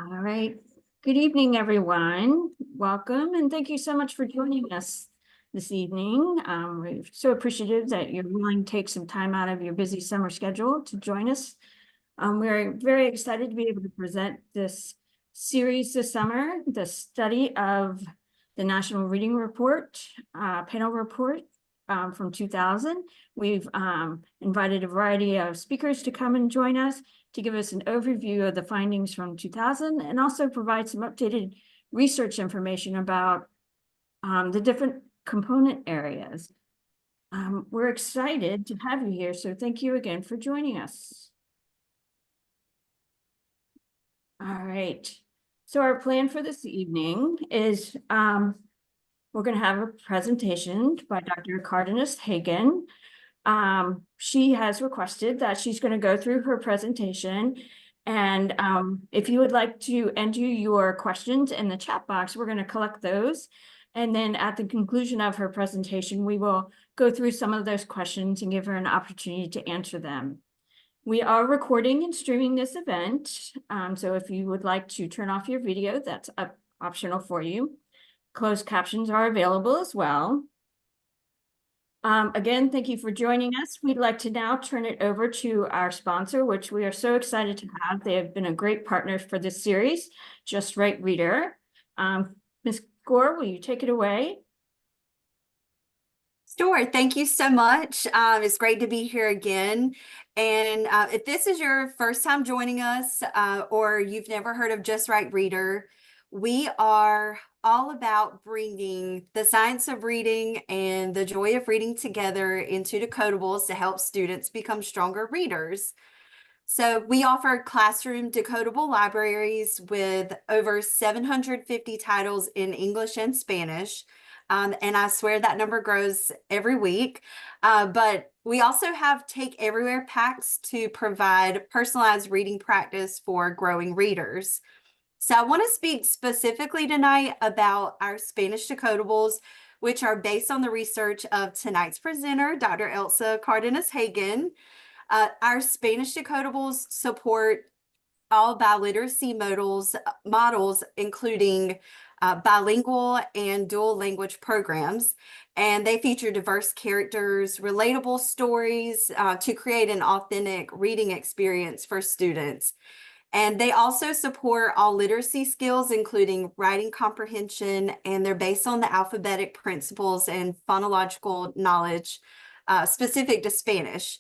All right. Good evening, everyone. Welcome, and thank you so much for joining us this evening. We're so appreciative that you're willing to take some time out of your busy summer schedule to join us. We're very excited to be able to present this series this summer, the study of the National Reading Report, panel report from 2000. We've invited a variety of speakers to come and join us to give us an overview of the findings from 2000 and also provide some updated research information about the different component areas. We're excited to have you here, so thank you again for joining us. All right, so our plan for this evening is we're going to have a presentation by Dr. Cardenas-Hagan. She has requested that she's going to go through her presentation. And if you would like to enter your questions in the chat box, we're going to collect those. And then at the conclusion of her presentation, we will go through some of those questions and give her an opportunity to answer them. We are recording and streaming this event. So if you would like to turn off your video, that's optional for you. Closed captions are available as well. Again, thank you for joining us. We'd like to now turn it over to our sponsor, which we are so excited to have. They have been a great partner for this series, Just Right Reader. Ms. Gore, will you take it away? Sure. Thank you so much. It's great to be here again. And if this is your first time joining us or you've never heard of Just Right Reader, we are all about bringing the science of reading and the joy of reading together into decodables to help students become stronger readers. So we offer classroom decodable libraries with over 750 titles in English and Spanish. And I swear that number grows every week. But we also have Take Everywhere packs to provide personalized reading practice for growing readers. So I want to speak specifically tonight about our Spanish decodables, which are based on the research of tonight's presenter, Dr. Elsa Cardenas-Hagan. Our Spanish decodables support all biliteracy models, including bilingual and dual language programs. And they feature diverse characters, relatable stories to create an authentic reading experience for students. And they also support all literacy skills, including writing comprehension, and they're based on the alphabetic principles and phonological knowledge specific to Spanish.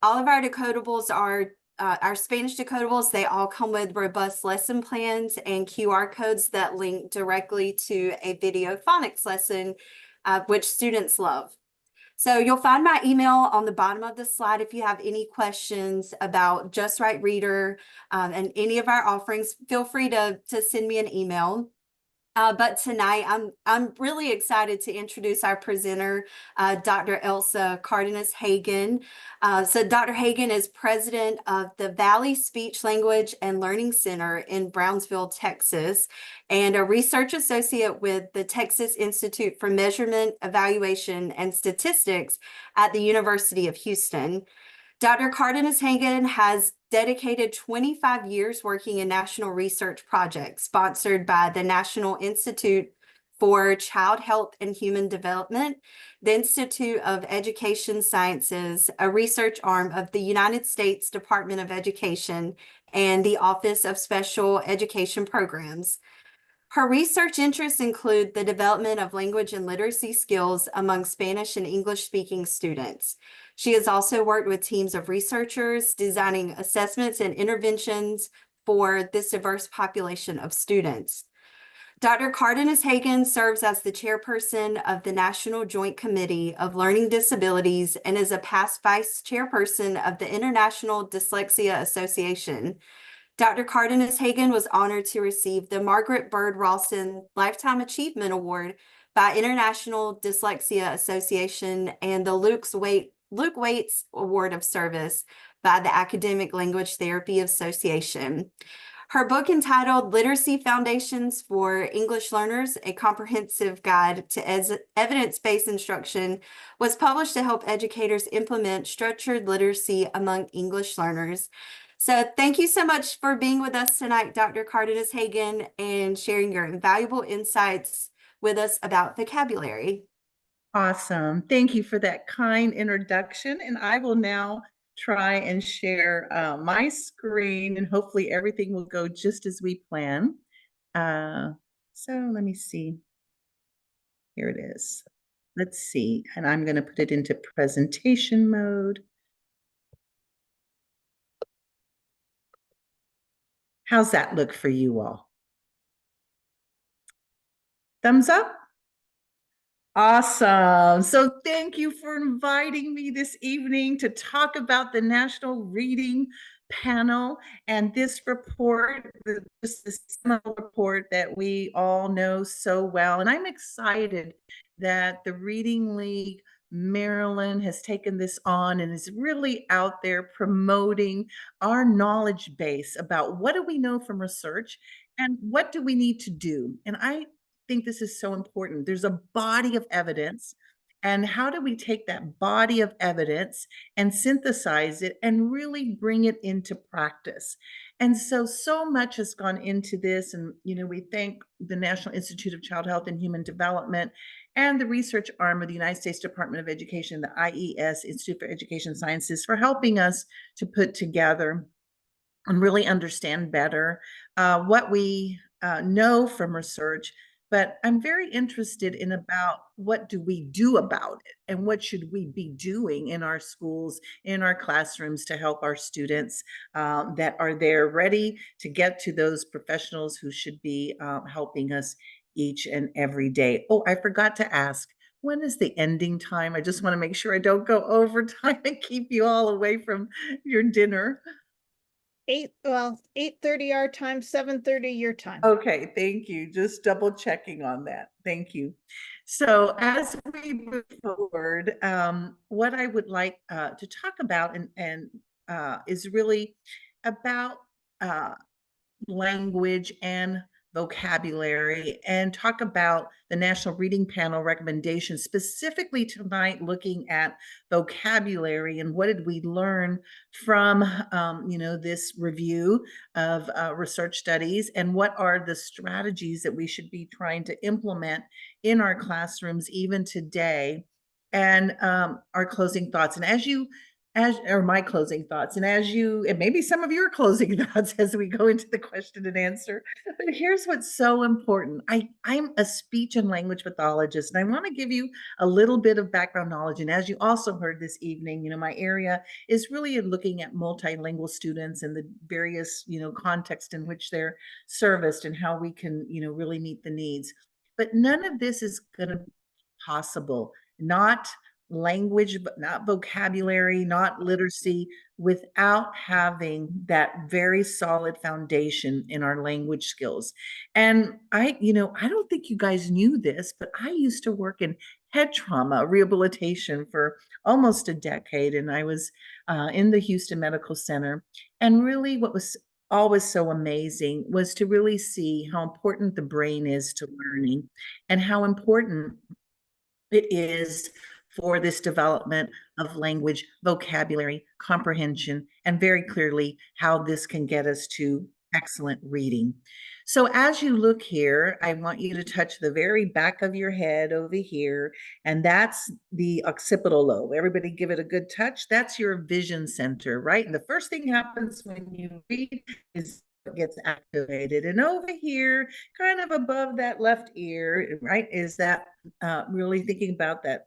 All of our decodables are our Spanish decodables. They all come with robust lesson plans and QR codes that link directly to a video phonics lesson, which students love. So you'll find my email on the bottom of the slide if you have any questions about Just Right Reader and any of our offerings. Feel free to send me an email. But tonight, I'm really excited to introduce our presenter, Dr. Elsa Cardenas-Hagan. So Dr. Hagan is president of the Valley Speech Language and Learning Center in Brownsville, Texas, and a research associate with the Texas Institute for Measurement, Evaluation, and Statistics at the University of Houston. Dr. Cardenas-Hagan has dedicated 25 years working in national research projects sponsored by the National Institute for Child Health and Human Development, the Institute of Education Sciences, a research arm of the United States Department of Education, and the Office of Special Education Programs. Her research interests include the development of language and literacy skills among Spanish and English-speaking students. She has also worked with teams of researchers designing assessments and interventions for this diverse population of students. Dr. Cardenas-Hagan serves as the chairperson of the National Joint Committee of Learning Disabilities and is a past vice chairperson of the International Dyslexia Association. Dr. Cardenas-Hagan was honored to receive the Margaret Bird Ralston Lifetime Achievement Award by International Dyslexia Association and the Luke Waits Award of Service by the Academic Language Therapy Association. Her book entitled Literacy Foundations for English Learners, a Comprehensive Guide to Evidence-Based Instruction, was published to help educators implement structured literacy among English learners. So thank you so much for being with us tonight, Dr. Cardenas-Hagan, and sharing your invaluable insights with us about vocabulary. Awesome. Thank you for that kind introduction. And I will now try and share my screen, and hopefully everything will go just as we plan. So let me see. Here it is. Let's see. And I'm going to put it into presentation mode. How's that look for you all? Thumbs up? Awesome. So thank you for inviting me this evening to talk about the National Reading Panel and this report, this seminal report that we all know so well. And I'm excited that the Reading League Maryland has taken this on and is really out there promoting our knowledge base about what do we know from research and what do we need to do. And I think this is so important. There's a body of evidence. And how do we take that body of evidence and synthesize it and really bring it into practice? And so much has gone into this. And, we thank the National Institute of Child Health and Human Development and the research arm of the United States Department of Education, the IES, Institute for Education Sciences, for helping us to put together and really understand better what we know from research. But I'm very interested in about what do we do about it and what should we be doing in our schools, in our classrooms to help our students that are there ready to get to those professionals who should be helping us each and every day. Oh, I forgot to ask, when is the ending time? I just want to make sure I don't go overtime and keep you all away from your dinner. 8:30 our time, 7:30 your time. Okay, thank you. Just double checking on that. Thank you. So as we move forward, what I would like to talk about and is really about language and vocabulary, and talk about the National Reading Panel recommendations, specifically tonight looking at vocabulary and what did we learn from this review of research studies, and what are the strategies that we should be trying to implement in our classrooms even today, and our closing thoughts. And my closing thoughts, and maybe some of your closing thoughts as we go into the question and answer. But here's what's so important. I'm a speech and language pathologist, and I want to give you a little bit of background knowledge. And as you also heard this evening, my area is really looking at multilingual students and the various, context in which they're serviced and how we can, really meet the needs. But none of this is going to be possible, not language, but not vocabulary, not literacy, without having that very solid foundation in our language skills. And I don't think you guys knew this, but I used to work in head trauma rehabilitation for almost a decade. And I was in the Houston Medical Center. And really what was always so amazing was to really see how important the brain is to learning and how important it is for this development of language, vocabulary, comprehension, and very clearly how this can get us to excellent reading. So as you look here, I want you to touch the very back of your head over here, and that's the occipital lobe. Everybody give it a good touch. That's your vision center, right? And the first thing happens when you read is it gets activated. And over here, kind of above that left ear, right, is that really thinking about that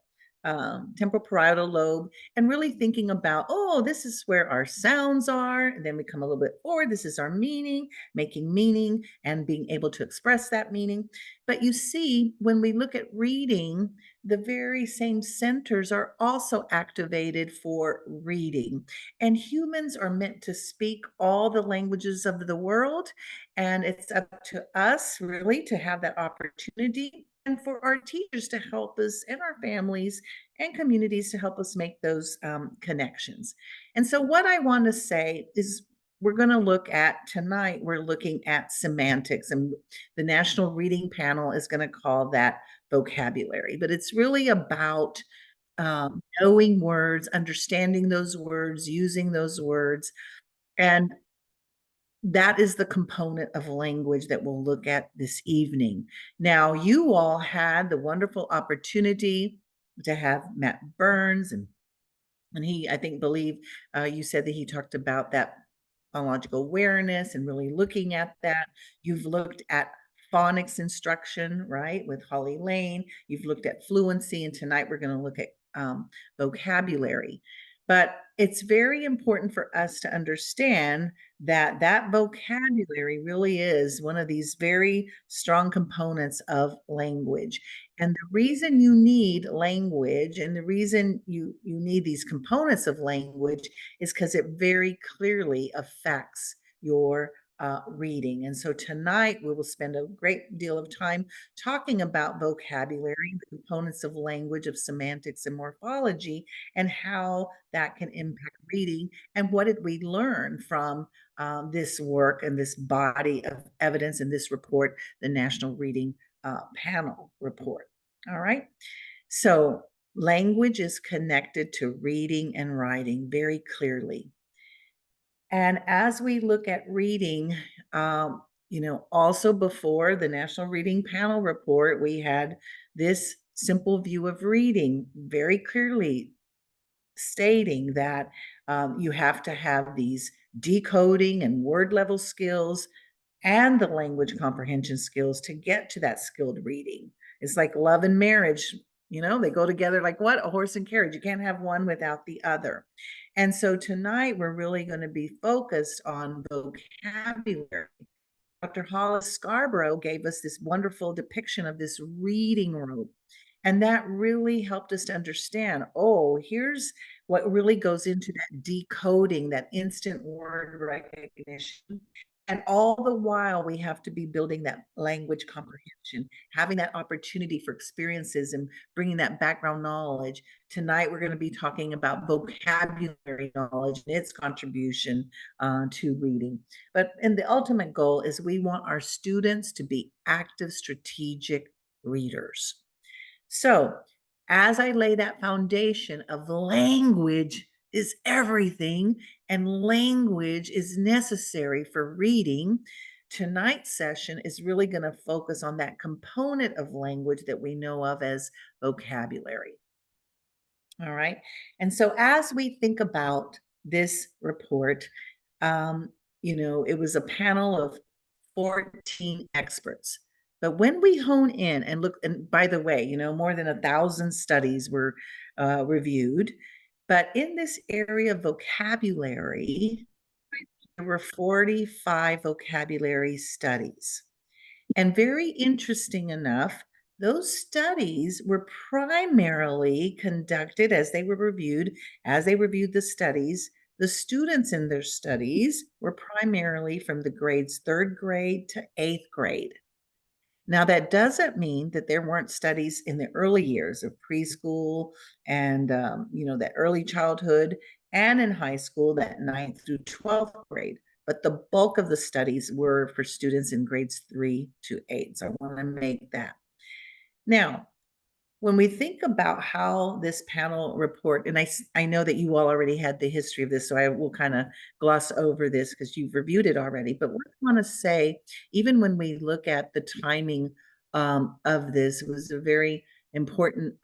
temporal parietal lobe, and really thinking about, oh, this is where our sounds are. And then we come a little bit forward. This is our meaning, making meaning and being able to express that meaning. But you see, when we look at reading, the very same centers are also activated for reading. And humans are meant to speak all the languages of the world. And it's up to us really to have that opportunity, and for our teachers to help us, and our families and communities to help us make those connections. And so what I want to say is, we're going to look at tonight, we're looking at semantics, and the National Reading Panel is going to call that vocabulary. But it's really about knowing words, understanding those words, using those words. And that is the component of language that we'll look at this evening. Now, you all had the wonderful opportunity to have Matt Burns, and he, I think, you said that he talked about that phonological awareness and really looking at that. You've looked at phonics instruction, right, with Holly Lane. You've looked at fluency, and tonight we're going to look at vocabulary. But it's very important for us to understand that that vocabulary really is one of these very strong components of language. And the reason you need language and the reason you need these components of language is because it very clearly affects your reading. And so tonight we will spend a great deal of time talking about vocabulary, the components of language, of semantics and morphology, and how that can impact reading. And what did we learn from this work and this body of evidence in this report, the National Reading Panel report. All right. So language is connected to reading and writing very clearly. And as we look at reading, also before the National Reading Panel report, we had this simple view of reading very clearly stating that you have to have these decoding and word level skills and the language comprehension skills to get to that skilled reading. It's like love and marriage, they go together like what? A horse and carriage. You can't have one without the other. And so tonight we're really going to be focused on vocabulary. Dr. Hollis Scarborough gave us this wonderful depiction of this reading rope. And that really helped us to understand, here's what really goes into that decoding, that instant word recognition. And all the while, we have to be building that language comprehension, having that opportunity for experiences and bringing that background knowledge. Tonight, we're going to be talking about vocabulary knowledge and its contribution to reading. And the ultimate goal is we want our students to be active, strategic readers. So as I lay that foundation of language is everything, and language is necessary for reading, tonight's session is really going to focus on that component of language that we know of as vocabulary. All right. And so as we think about this report, it was a panel of 14 experts. But when we hone in and look, and by the way, more than 1,000 studies were reviewed. But in this area of vocabulary, there were 45 vocabulary studies. And very interesting enough, those studies were primarily conducted as they reviewed the studies. The students in their studies were primarily from the grades 3rd grade to 8th grade. Now, that doesn't mean that there weren't studies in the early years of preschool and, that early childhood, and in high school, that 9th through 12th grade. But the bulk of the studies were for students in grades 3 to 8. So I want to make that. Now, when we think about how this panel report, and I know that you all already had the history of this, so I will kind of gloss over this because you've reviewed it already. But what I want to say, even when we look at the timing of this, it was a very important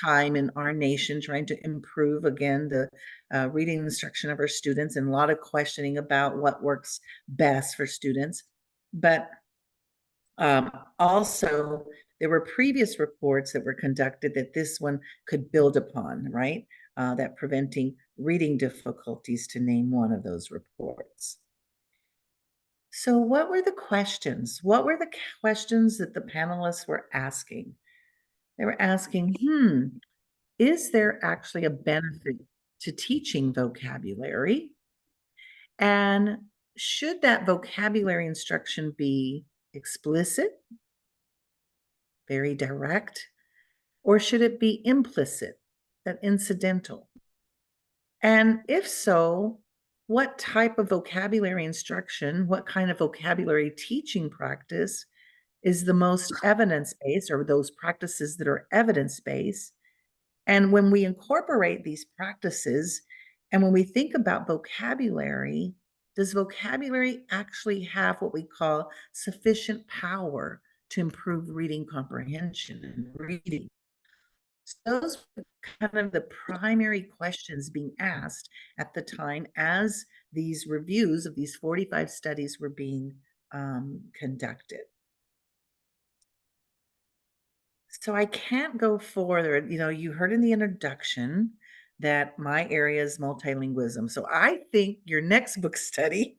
time in our nation trying to improve, again, the reading instruction of our students, and a lot of questioning about what works best for students. But also, there were previous reports that were conducted that this one could build upon, right? That preventing reading difficulties, to name one of those reports. So what were the questions? What were the questions that the panelists were asking? They were asking, is there actually a benefit to teaching vocabulary? And should that vocabulary instruction be explicit, very direct, or should it be implicit, that incidental? And if so, what type of vocabulary instruction, what kind of vocabulary teaching practice is the most evidence-based, or those practices that are evidence-based? And when we incorporate these practices, and when we think about vocabulary, does vocabulary actually have what we call sufficient power to improve reading comprehension and reading? So those were kind of the primary questions being asked at the time as these reviews of these 45 studies were being conducted. So I can't go further. You know, you heard in the introduction that my area is multilingualism. So I think your next book study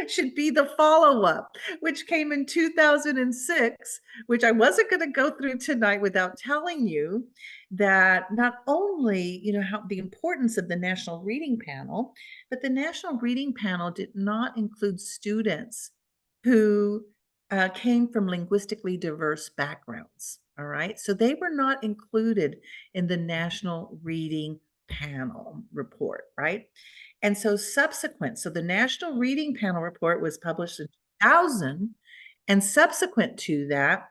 should be the follow-up, which came in 2006, which I wasn't going to go through tonight without telling you that not only, you know, how the importance of the National Reading Panel, but the National Reading Panel did not include students who came from linguistically diverse backgrounds. All right. So they were not included in the National Reading Panel report, right? And so so the National Reading Panel report was published in 2000, and subsequent to that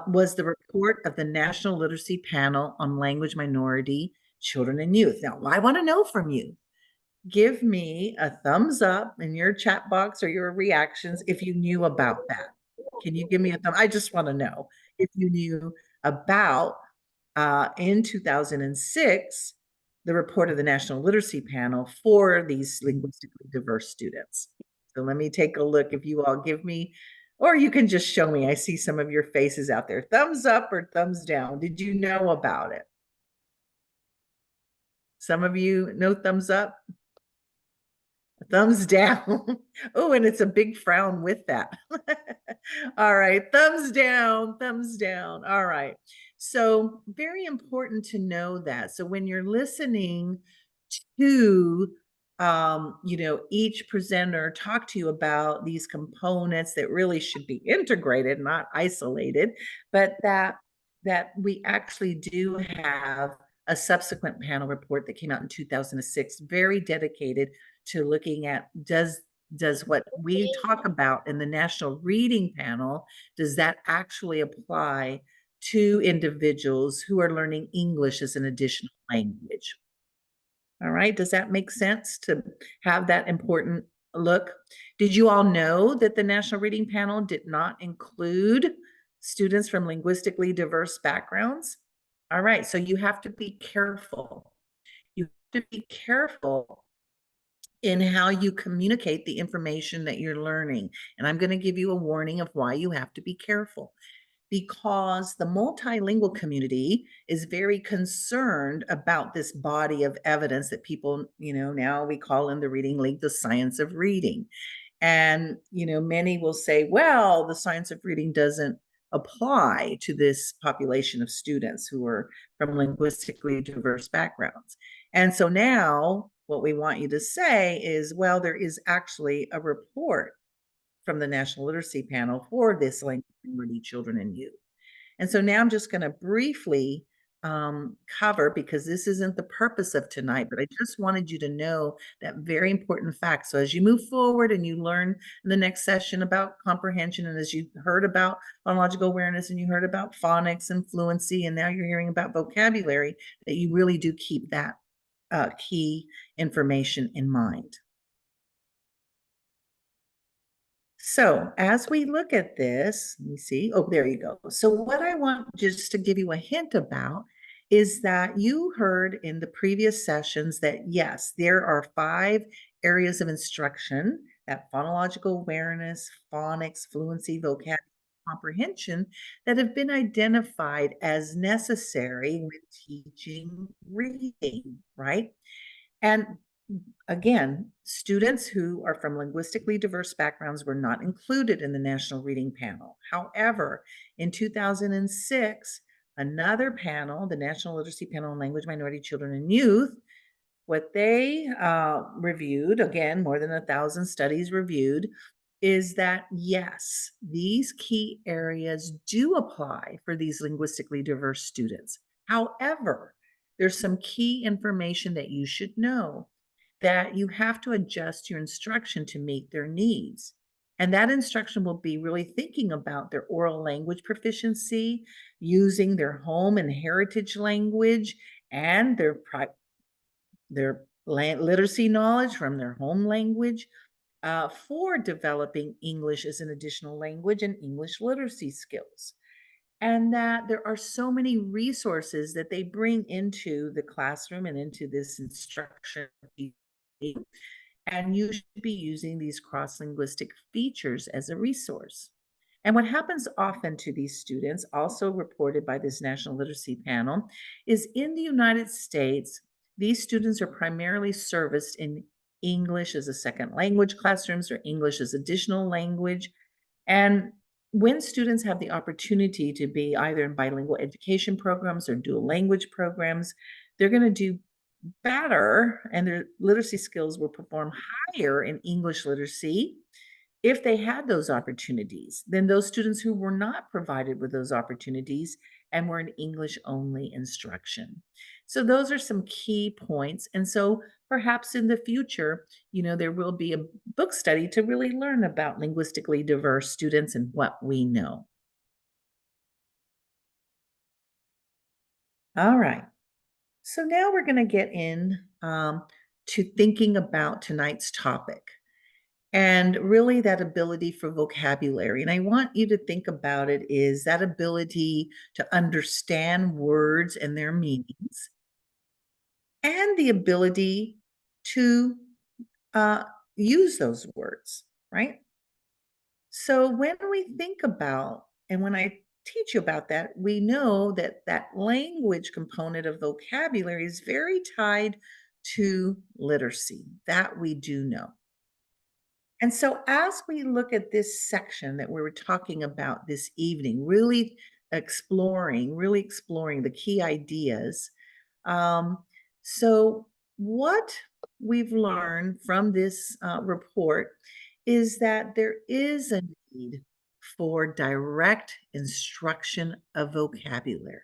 was the report of the National Literacy Panel on Language Minority Children and Youth. Now, I want to know from you. Give me a thumbs up in your chat box or your reactions if you knew about that. Can you give me a thumb? I just want to know if you knew about in 2006 the report of the National Literacy Panel for these linguistically diverse students. So let me take a look. If you all give me, or you can just show me. I see some of your faces out there. Thumbs up or thumbs down. Did you know about it? Some of you, no thumbs up. Thumbs down. Oh, and it's a big frown with that. All right, thumbs down, thumbs down. All right. So very important to know that. So when you're listening to you know, each presenter talk to you about these components that really should be integrated, not isolated, but that we actually do have a subsequent panel report that came out in 2006, very dedicated to looking at does what we talk about in the National Reading Panel, does that actually apply to individuals who are learning English as an additional language? All right, does that make sense to have that important look? Did you all know that the National Reading Panel did not include students from linguistically diverse backgrounds? All right, so you have to be careful. You have to be careful in how you communicate the information that you're learning. And I'm going to give you a warning of why you have to be careful. Because the multilingual community is very concerned about this body of evidence that people, you know, now we call in the Reading League the science of reading. And, you know, many will say, well, the science of reading doesn't apply to this population of students who are from linguistically diverse backgrounds. And so now what we want you to say is, well, there is actually a report from the National Literacy Panel for this language minority children and youth. And so now I'm just going to briefly cover, because this isn't the purpose of tonight, but I just wanted you to know that very important fact. So as you move forward and you learn in the next session about comprehension, and as you heard about phonological awareness and you heard about phonics and fluency, and now you're hearing about vocabulary, that you really do keep that key information in mind. So as we look at this, let me see. Oh, there you go. So what I want just to give you a hint about is that you heard in the previous sessions that yes, there are 5 areas of instruction: that phonological awareness, phonics, fluency, vocabulary, comprehension, that have been identified as necessary with teaching reading, right? And again, students who are from linguistically diverse backgrounds were not included in the National Reading Panel. However, in 2006, another panel, the National Literacy Panel on Language Minority Children and Youth, what they reviewed, again, more than 1,000 studies reviewed, is that yes, these key areas do apply for these linguistically diverse students. However, there's some key information that you should know, that you have to adjust your instruction to meet their needs. And that instruction will be really thinking about their oral language proficiency, using their home and heritage language, and their literacy knowledge from their home language, for developing English as an additional language and English literacy skills. And that there are so many resources that they bring into the classroom and into this instruction. And you should be using these cross-linguistic features as a resource. And what happens often to these students, also reported by this National Literacy Panel, is in the United States, these students are primarily serviced in English as a second language classrooms or English as additional language. And when students have the opportunity to be either in bilingual education programs or dual language programs, they're going to do better and their literacy skills will perform higher in English literacy if they had those opportunities than those students who were not provided with those opportunities and were in English only instruction. So those are some key points. And so perhaps in the future, there will be a book study to really learn about linguistically diverse students and what we know. All right. So now we're going to get in to thinking about tonight's topic and really that ability for vocabulary. And I want you to think about it is that ability to understand words and their meanings and the ability to use those words, right? So when we think about, and when I teach you about that, we know that that language component of vocabulary is very tied to literacy. That we do know. And so as we look at this section that we were talking about this evening, really exploring the key ideas. So what we've learned from this report is that there is a need for direct instruction of vocabulary.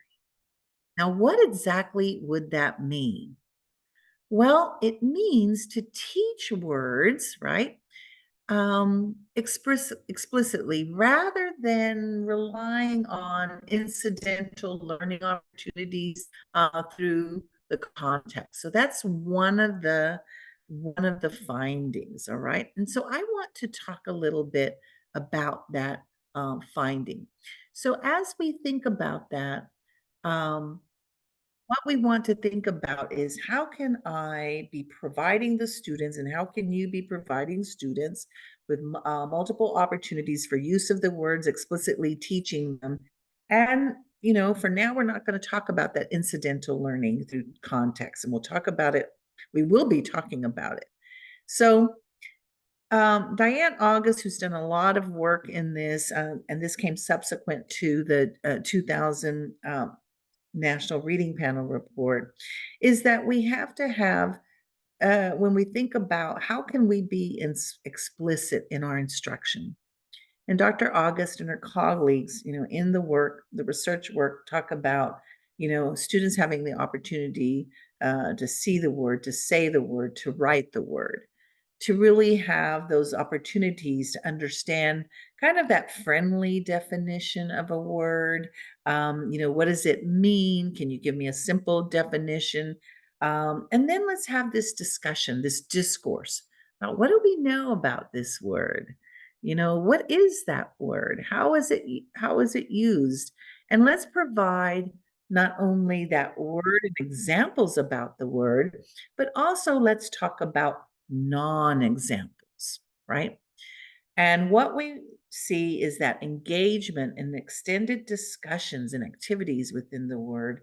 Now, what exactly would that mean? Well, it means to teach words, right? Explicitly rather than relying on incidental learning opportunities through the context. So that's one of the findings. All right, and so I want to talk a little bit about that finding. So as we think about that, what we want to think about is how can I be providing the students and how can you be providing students with multiple opportunities for use of the words, explicitly teaching them. And, for now, we're not going to talk about that incidental learning through context, and we'll talk about it. We will be talking about it. So Diane August, who's done a lot of work in this, and this came subsequent to the 2000 National Reading Panel report, is that we have to have, when we think about how can we be explicit in our instruction. And Dr. August and her colleagues, in the research work, talk about, students having the opportunity to see the word, to say the word, to write the word, to really have those opportunities to understand kind of that friendly definition of a word. What does it mean? Can you give me a simple definition? And then let's have this discussion, this discourse about what do we know about this word? What is that word? How is it used? And let's provide not only that word and examples about the word, but also let's talk about non-examples, right? And what we see is that engagement and extended discussions and activities within the word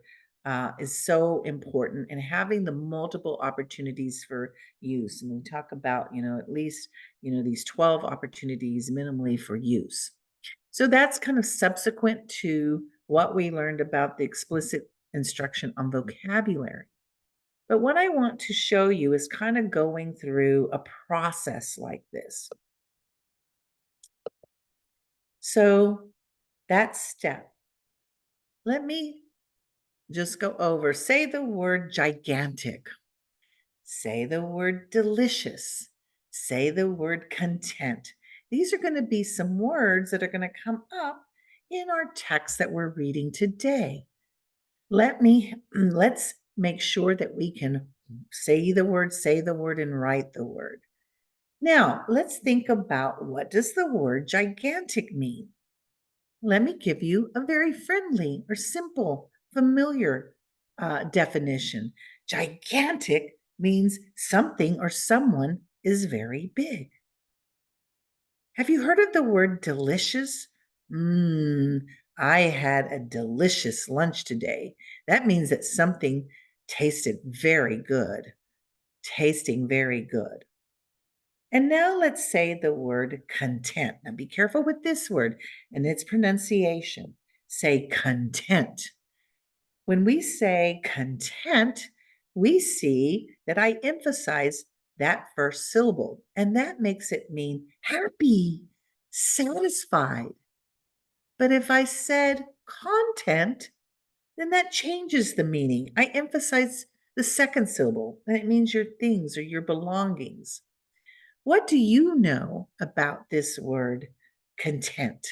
is so important, and having the multiple opportunities for use. And we talk about, at least, these 12 opportunities minimally for use. So that's kind of subsequent to what we learned about the explicit instruction on vocabulary. But what I want to show you is kind of going through a process like this. So that step, let me just go over, say the word gigantic, say the word delicious, say the word content. These are going to be some words that are going to come up in our text that we're reading today. Let's make sure that we can say the word, and write the word. Now, let's think about, what does the word gigantic mean? Let me give you a very friendly or simple, familiar definition. Gigantic means something or someone is very big. Have you heard of the word delicious? I had a delicious lunch today. That means that something tasted very good, tasting very good. And now let's say the word content. Now be careful with this word and its pronunciation. Say content. When we say content, we see that I emphasize that first syllable, and that makes it mean happy, satisfied. But if I said content, then that changes the meaning. I emphasize the second syllable, and it means your things or your belongings. What do you know about this word content?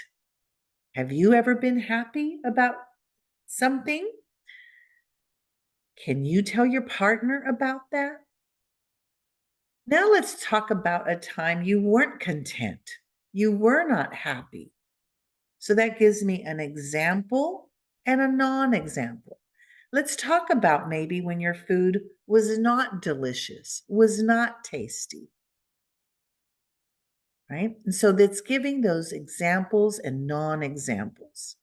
Have you ever been happy about something? Can you tell your partner about that? Now let's talk about a time you weren't content. You were not happy. So that gives me an example and a non-example. Let's talk about maybe when your food was not delicious, was not tasty, right? And so that's giving those examples and non-examples,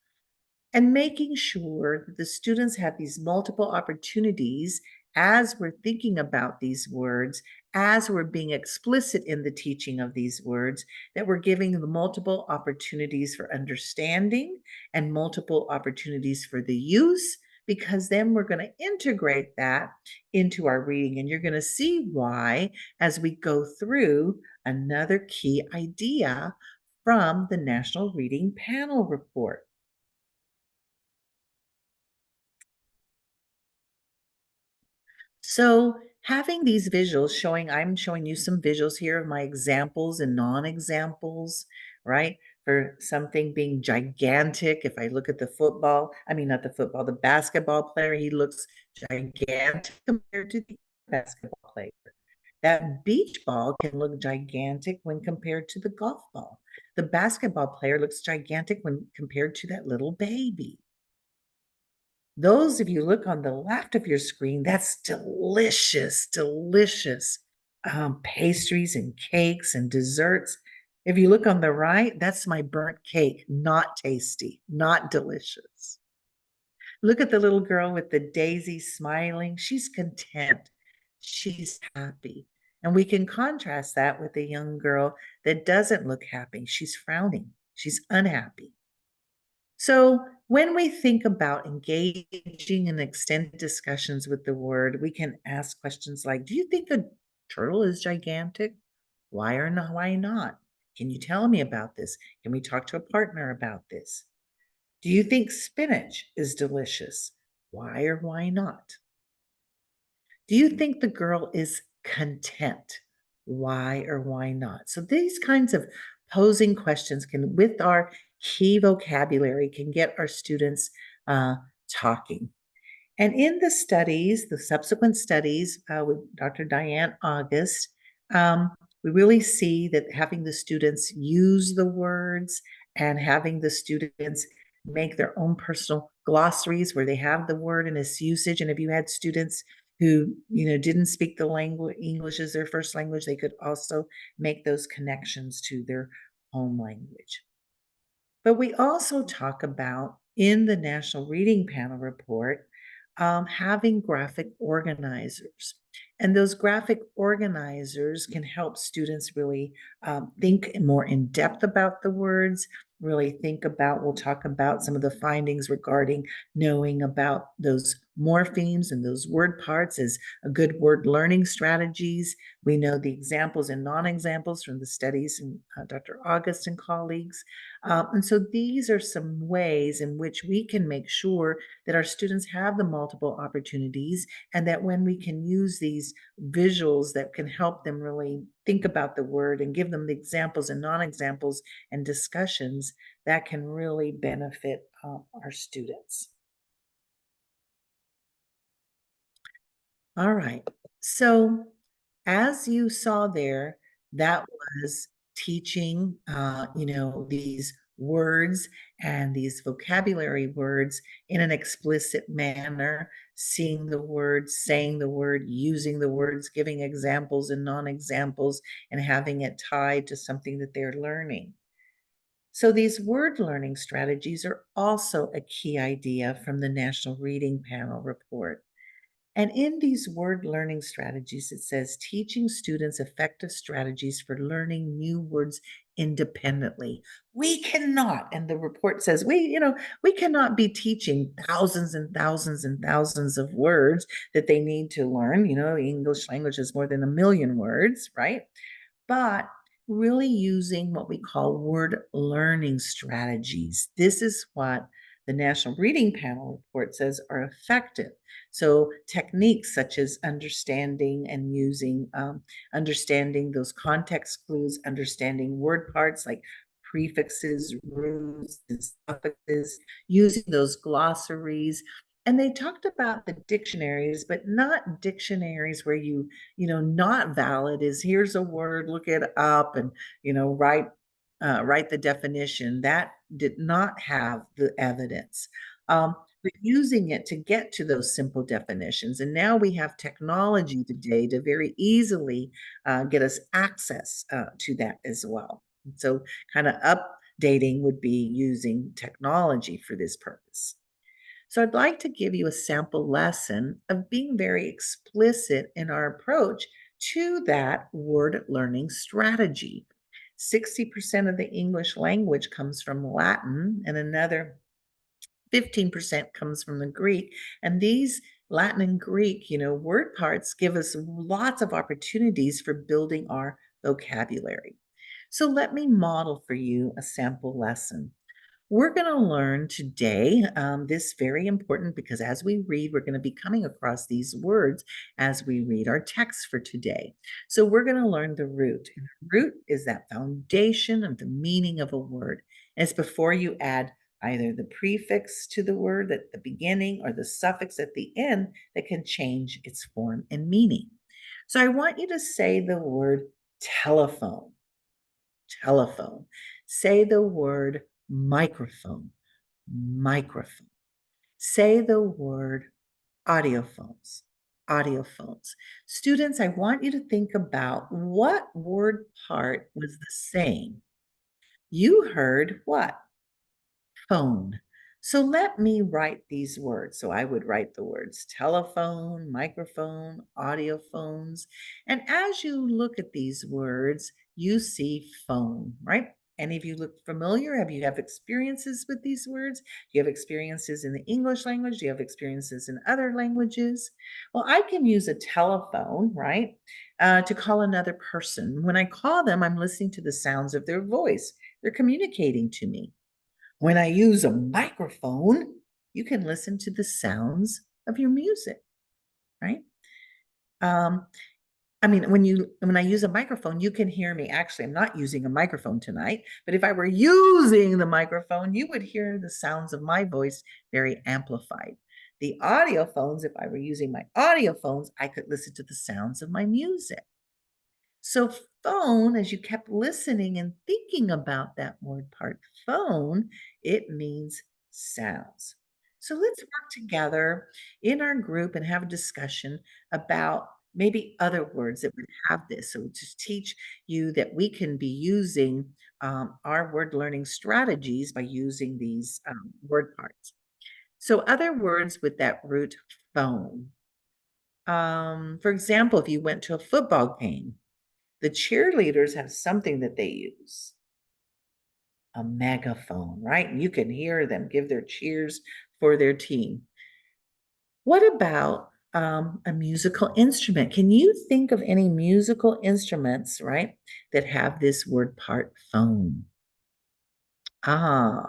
and making sure that the students have these multiple opportunities as we're thinking about these words, as we're being explicit in the teaching of these words, that we're giving them multiple opportunities for understanding and multiple opportunities for the use, because then we're going to integrate that into our reading. And you're going to see why as we go through another key idea from the National Reading Panel Report. So having these visuals I'm showing you some visuals here of my examples and non-examples, right? For something being gigantic, if I look at the basketball player, he looks gigantic compared to the basketball player. That beach ball can look gigantic when compared to the golf ball. The basketball player looks gigantic when compared to that little baby. Those, if you look on the left of your screen, that's delicious, delicious pastries and cakes and desserts. If you look on the right, that's my burnt cake, not tasty, not delicious. Look at the little girl with the daisy smiling. She's content, she's happy. And we can contrast that with a young girl that doesn't look happy. She's frowning, she's unhappy. So when we think about engaging in extended discussions with the word, we can ask questions like, do you think a turtle is gigantic? Why or not? Why not? Can you tell me about this? Can we talk to a partner about this? Do you think spinach is delicious? Why or why not? Do you think the girl is content? Why or why not? So these kinds of posing questions can, with our key vocabulary, can get our students talking. And in the studies, the subsequent studies with Dr. Diane August, we really see that having the students use the words and having the students make their own personal glossaries where they have the word and its usage. And if you had students who didn't speak the language, English as their first language, they could also make those connections to their home language. But we also talk about in the National Reading Panel Report having graphic organizers. And those graphic organizers can help students really think more in depth about the words, really think about, we'll talk about some of the findings regarding knowing about those morphemes and those word parts as a good word learning strategies. We know the examples and non-examples from the studies from Dr. August and colleagues. And so these are some ways in which we can make sure that our students have the multiple opportunities, and that when we can use these visuals that can help them really think about the word and give them the examples and non-examples and discussions, that can really benefit our students. All right, so as you saw there, That was teaching, these words and these vocabulary words in an explicit manner, seeing the words, saying the word, using the words, giving examples and non-examples, and having it tied to something that they're learning. So these word learning strategies are also a key idea from the National Reading Panel report. And in these word learning strategies, it says teaching students effective strategies for learning new words independently. We cannot, and the report says we cannot be teaching thousands and thousands and thousands of words that they need to learn. English language has more than 1 million words, right? But really using what we call word learning strategies. This is what the National Reading Panel report says are effective. So techniques such as understanding and using, understanding those context clues, understanding word parts like prefixes, roots, and suffixes, using those glossaries. And they talked about the dictionaries, but not dictionaries where not valid is here's a word, look it up, and write the definition. That did not have the evidence. But using it to get to those simple definitions. And now we have technology today to very easily get us access to that as well. So kind of updating would be using technology for this purpose. So I'd like to give you a sample lesson of being very explicit in our approach to that word learning strategy. 60% of the English language comes from Latin, and another 15% comes from the Greek. And these Latin and Greek, word parts give us lots of opportunities for building our vocabulary. So let me model for you a sample lesson. We're going to learn today this very important because as we read, we're going to be coming across these words as we read our text for today. So we're going to learn the root. And the root is that foundation of the meaning of a word. And it's before you add either the prefix to the word at the beginning or the suffix at the end that can change its form and meaning. So I want you to say the word telephone. Telephone. Say the word microphone. Microphone. Say the word audiophones. Audiophones. Students, I want you to think about what word part was the same. You heard what? Phone. So let me write these words. So I would write the words telephone, microphone, audiophones. And as you look at these words, you see phone, right? Any of you look familiar? Have you have experiences with these words? Do you have experiences in the English language? Do you have experiences in other languages? Well, I can use a telephone, right, to call another person. When I call them, I'm listening to the sounds of their voice. They're communicating to me. When I use a microphone, you can listen to the sounds of your music, right? When I use a microphone, you can hear me. Actually, I'm not using a microphone tonight, but if I were using the microphone, you would hear the sounds of my voice very amplified. The audio phones, if I were using my audio phones, I could listen to the sounds of my music. So phone, as you kept listening and thinking about that word part, phone, it means sounds. So let's work together in our group and have a discussion about maybe other words that would have this. So to teach you that we can be using our word learning strategies by using these word parts. So other words with that root phone. For example, if you went to a football game, the cheerleaders have something that they use, a megaphone, right? And you can hear them give their cheers for their team. What about a musical instrument? Can you think of any musical instruments, right, that have this word part phone? A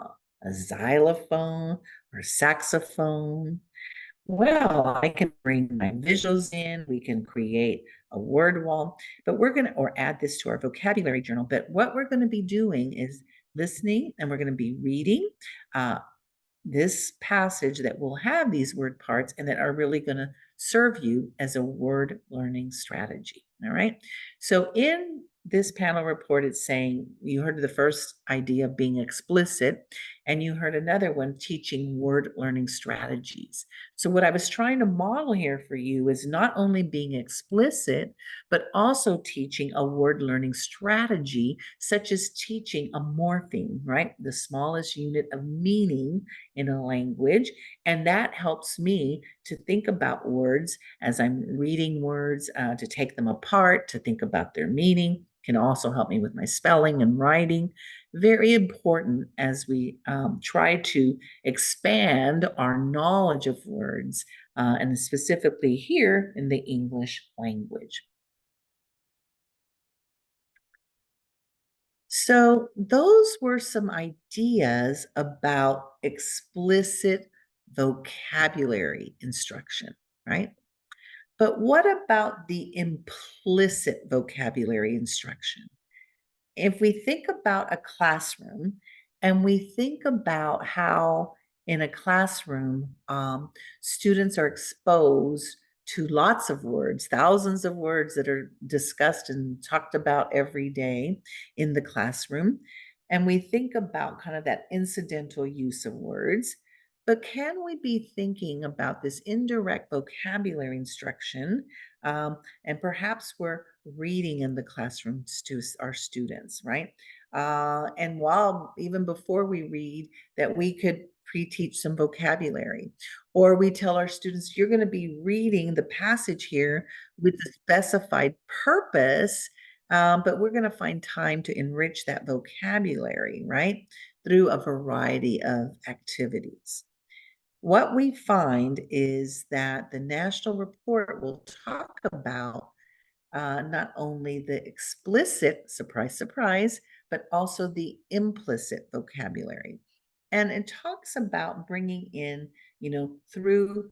xylophone or saxophone. Well, I can bring my visuals in, we can create a word wall, but or add this to our vocabulary journal. But what we're going to be doing is listening and we're going to be reading this passage that will have these word parts and that are really going to serve you as a word learning strategy. All right. So in this panel report is saying, you heard the first idea of being explicit, and you heard another one, teaching word learning strategies. So what I was trying to model here for you is not only being explicit, but also teaching a word learning strategy, such as teaching a morpheme, right? The smallest unit of meaning in a language. And that helps me to think about words as I'm reading words, to take them apart, to think about their meaning. Can also help me with my spelling and writing. Very important as we try to expand our knowledge of words, and specifically here in the English language. So those were some ideas about explicit vocabulary instruction, right? But what about the implicit vocabulary instruction? If we think about a classroom and we think about how in a classroom, students are exposed to lots of words, thousands of words that are discussed and talked about every day in the classroom. And we think about kind of that incidental use of words. But can we be thinking about this indirect vocabulary instruction? And perhaps we're reading in the classroom to our students, right? And while even before we read, that we could pre-teach some vocabulary, or we tell our students, you're going to be reading the passage here with a specified purpose, but we're going to find time to enrich that vocabulary, right? Through a variety of activities. What we find is that the national report will talk about not only the explicit, surprise, surprise, but also the implicit vocabulary. And it talks about bringing in, through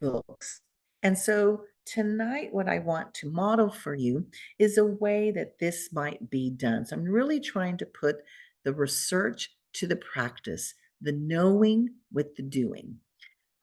books. And so tonight, what I want to model for you is a way that this might be done. So I'm really trying to put the research to the practice, the knowing with the doing.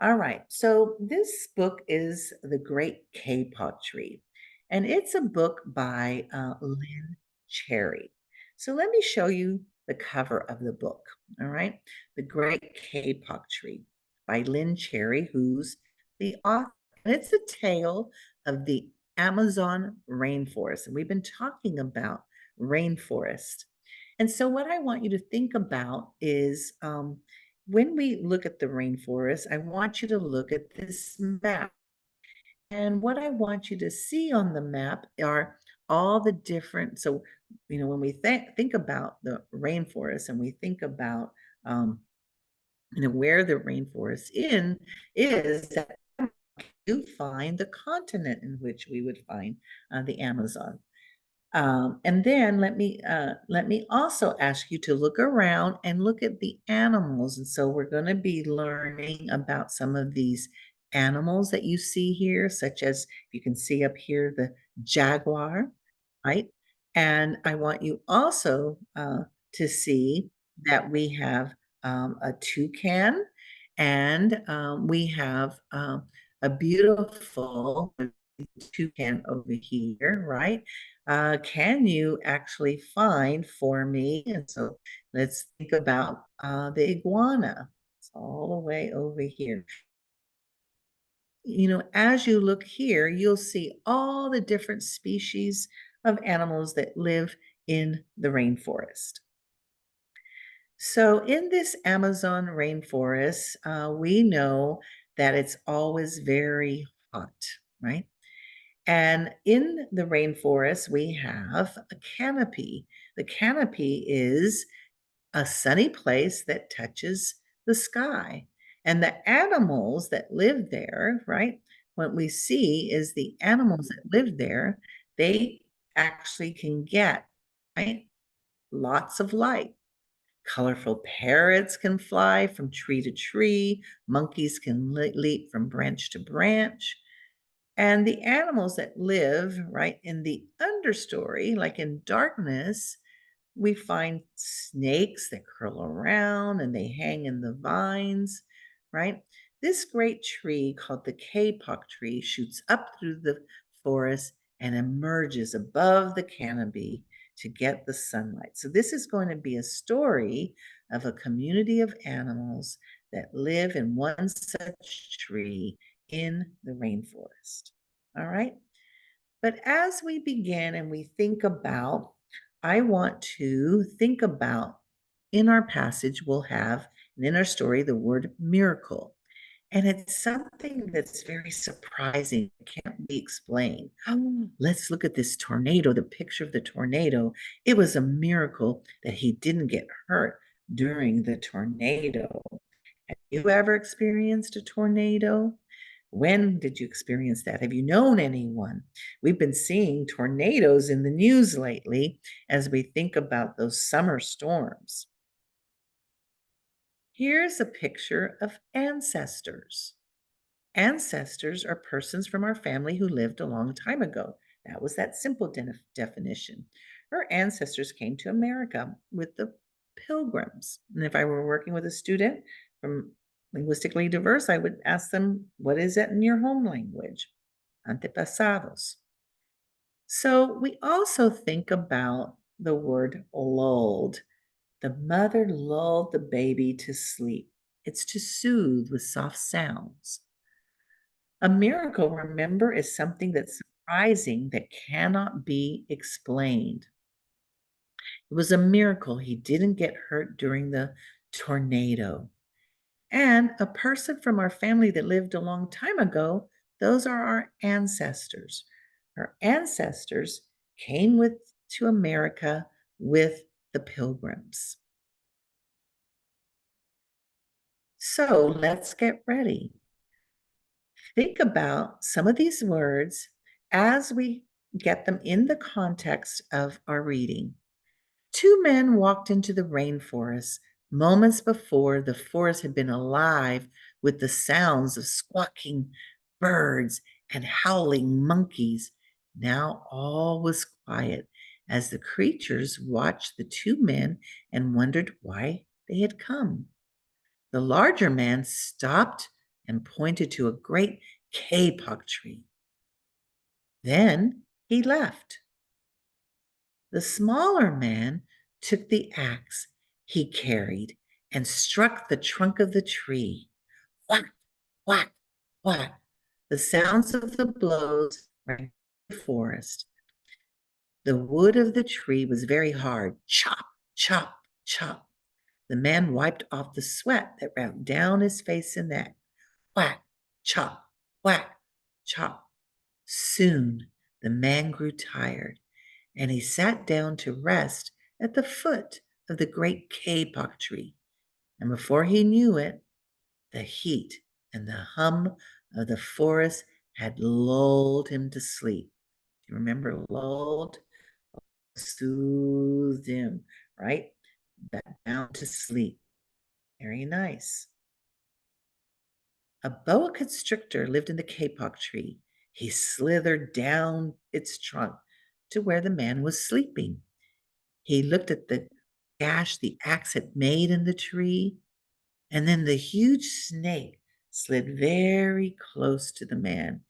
All right, so this book is The Great K-Pop Tree, and it's a book by Lynn Cherry. So let me show you the cover of the book, all right? The Great K-Pop Tree by Lynn Cherry, who's the author. And it's a tale of the Amazon rainforest, and we've been talking about rainforest. And so what I want you to think about is when we look at the rainforest, I want you to look at this map. And what I want you to see on the map are all the different, so, when we think about the rainforest and we think about, where the rainforest is, that you find the continent in which we would find the Amazon. And then let me also ask you to look around and look at the animals. And so we're going to be learning about some of these animals that you see here, such as you can see up here the jaguar, right? And I want you also to see that we have a toucan, and we have a beautiful toucan over here, right? Can you actually find for me? And so let's think about the iguana. It's all the way over here. As you look here, you'll see all the different species of animals that live in the rainforest. So in this Amazon rainforest, we know that it's always very hot, right? And in the rainforest, we have a canopy. The canopy is a sunny place that touches the sky. And the animals that live there, right? What we see is the animals that live there, they actually can get, right? Lots of light. Colorful parrots can fly from tree to tree. Monkeys can leap from branch to branch. And the animals that live right in the understory, like in darkness, we find snakes that curl around and they hang in the vines, right? This great tree called the kapok tree shoots up through the forest and emerges above the canopy to get the sunlight. So this is going to be a story of a community of animals that live in one such tree in the rainforest. All right. But as we begin and we think about, I want to think about in our passage, we'll have, and in our story, the word miracle. And it's something that's very surprising, can't be explained. Let's look at this tornado, the picture of the tornado. It was a miracle that he didn't get hurt during the tornado. Have you ever experienced a tornado? When did you experience that? Have you known anyone? We've been seeing tornadoes in the news lately as we think about those summer storms. Here's a picture of ancestors. Ancestors are persons from our family who lived a long time ago. That was that simple definition. Her ancestors came to America with the Pilgrims. And if I were working with a student from linguistically diverse, I would ask them, what is it in your home language? Antepasados. So we also think about the word lulled. The mother lulled the baby to sleep. It's to soothe with soft sounds. A miracle, remember, is something that's surprising that cannot be explained. It was a miracle he didn't get hurt during the tornado. And a person from our family that lived a long time ago, those are our ancestors. Our ancestors came to America with the Pilgrims. So let's get ready. Think about some of these words as we get them in the context of our reading. Two men walked into the rainforest moments before the forest had been alive with the sounds of squawking birds and howling monkeys. Now all was quiet as the creatures watched the two men and wondered why they had come. The larger man stopped and pointed to a great kapok tree. Then he left. The smaller man took the axe he carried and struck the trunk of the tree. Whack, whack, whack. The sounds of the blows rang through the forest. The wood of the tree was very hard. Chop, chop, chop. The man wiped off the sweat that ran down his face and neck. Whack, chop, whack, chop. Soon the man grew tired, and he sat down to rest at the foot of the great kapok tree. And before he knew it, the heat and the hum of the forest had lulled him to sleep. Do you remember lulled? Soothed him, right? Back down to sleep. Very nice. A boa constrictor lived in the kapok tree. He slithered down its trunk to where the man was sleeping. He looked at the gash the axe had made in the tree, and then the huge snake slid very close to the man,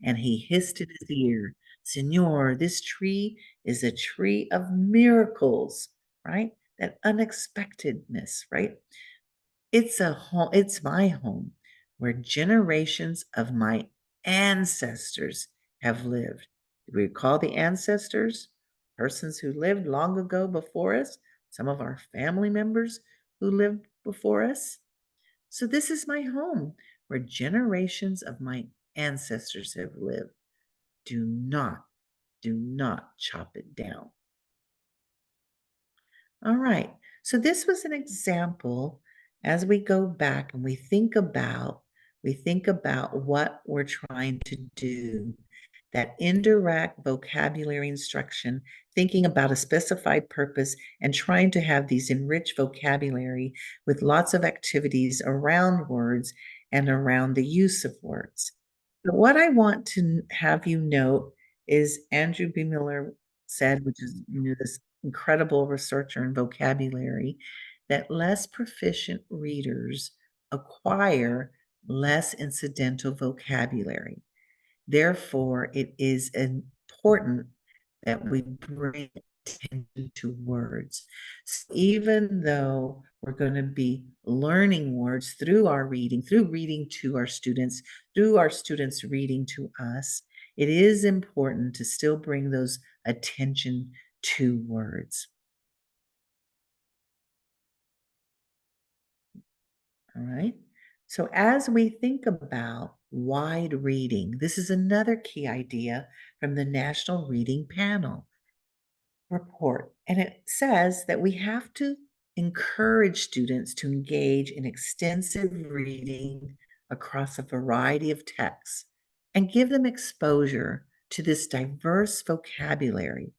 and he hissed in his ear, Senor, this tree is a tree of miracles, right? That unexpectedness, right? It's a home, it's my home where generations of my ancestors have lived. Do we recall the ancestors? Persons who lived long ago before us, some of our family members who lived before us. So this is my home where generations of my ancestors have lived. Do not chop it down. All right. So this was an example as we go back and we think about what we're trying to do. That indirect vocabulary instruction, thinking about a specified purpose and trying to have these enriched vocabulary with lots of activities around words and around the use of words. But what I want to have you note is Andrew B. Miller said, which is this incredible researcher in vocabulary, that less proficient readers acquire less incidental vocabulary. Therefore, it is important that we bring attention to words. So even though we're going to be learning words through our reading, through reading to our students, through our students reading to us, it is important to still bring those attention to words. All right. So as we think about wide reading, this is another key idea from the National Reading Panel report. And it says that we have to encourage students to engage in extensive reading across a variety of texts and give them exposure to this diverse vocabulary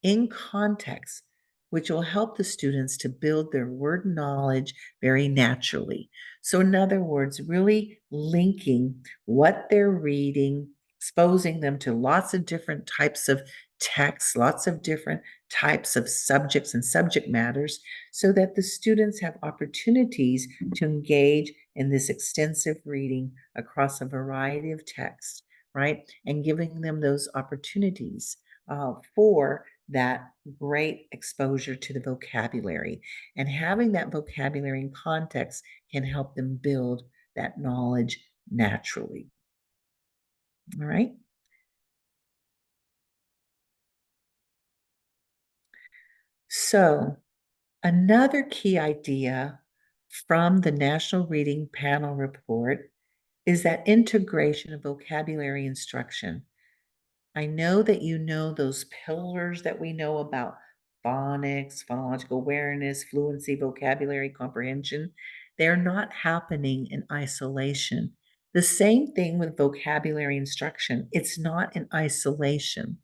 in context, which will help the students to build their word knowledge very naturally. So, in other words, really linking what they're reading, exposing them to lots of different types of texts, lots of different types of subjects and subject matters, so that the students have opportunities to engage in this extensive reading across a variety of texts, right? And giving them those opportunities for that great exposure to the vocabulary. And having that vocabulary in context can help them build that knowledge naturally. All right. So, another key idea from the National Reading Panel report is that integration of vocabulary instruction. I know that you know those pillars that we know about phonics, phonological awareness, fluency, vocabulary, comprehension. They're not happening in isolation. The same thing with vocabulary instruction. It's not in isolation.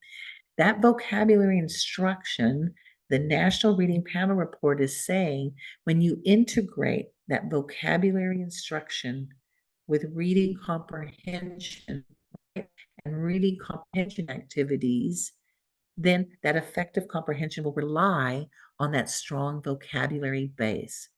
That vocabulary instruction, the National Reading Panel report is saying when you integrate that vocabulary instruction with reading comprehension, right, and reading comprehension activities, then that effective comprehension will rely on that strong vocabulary base.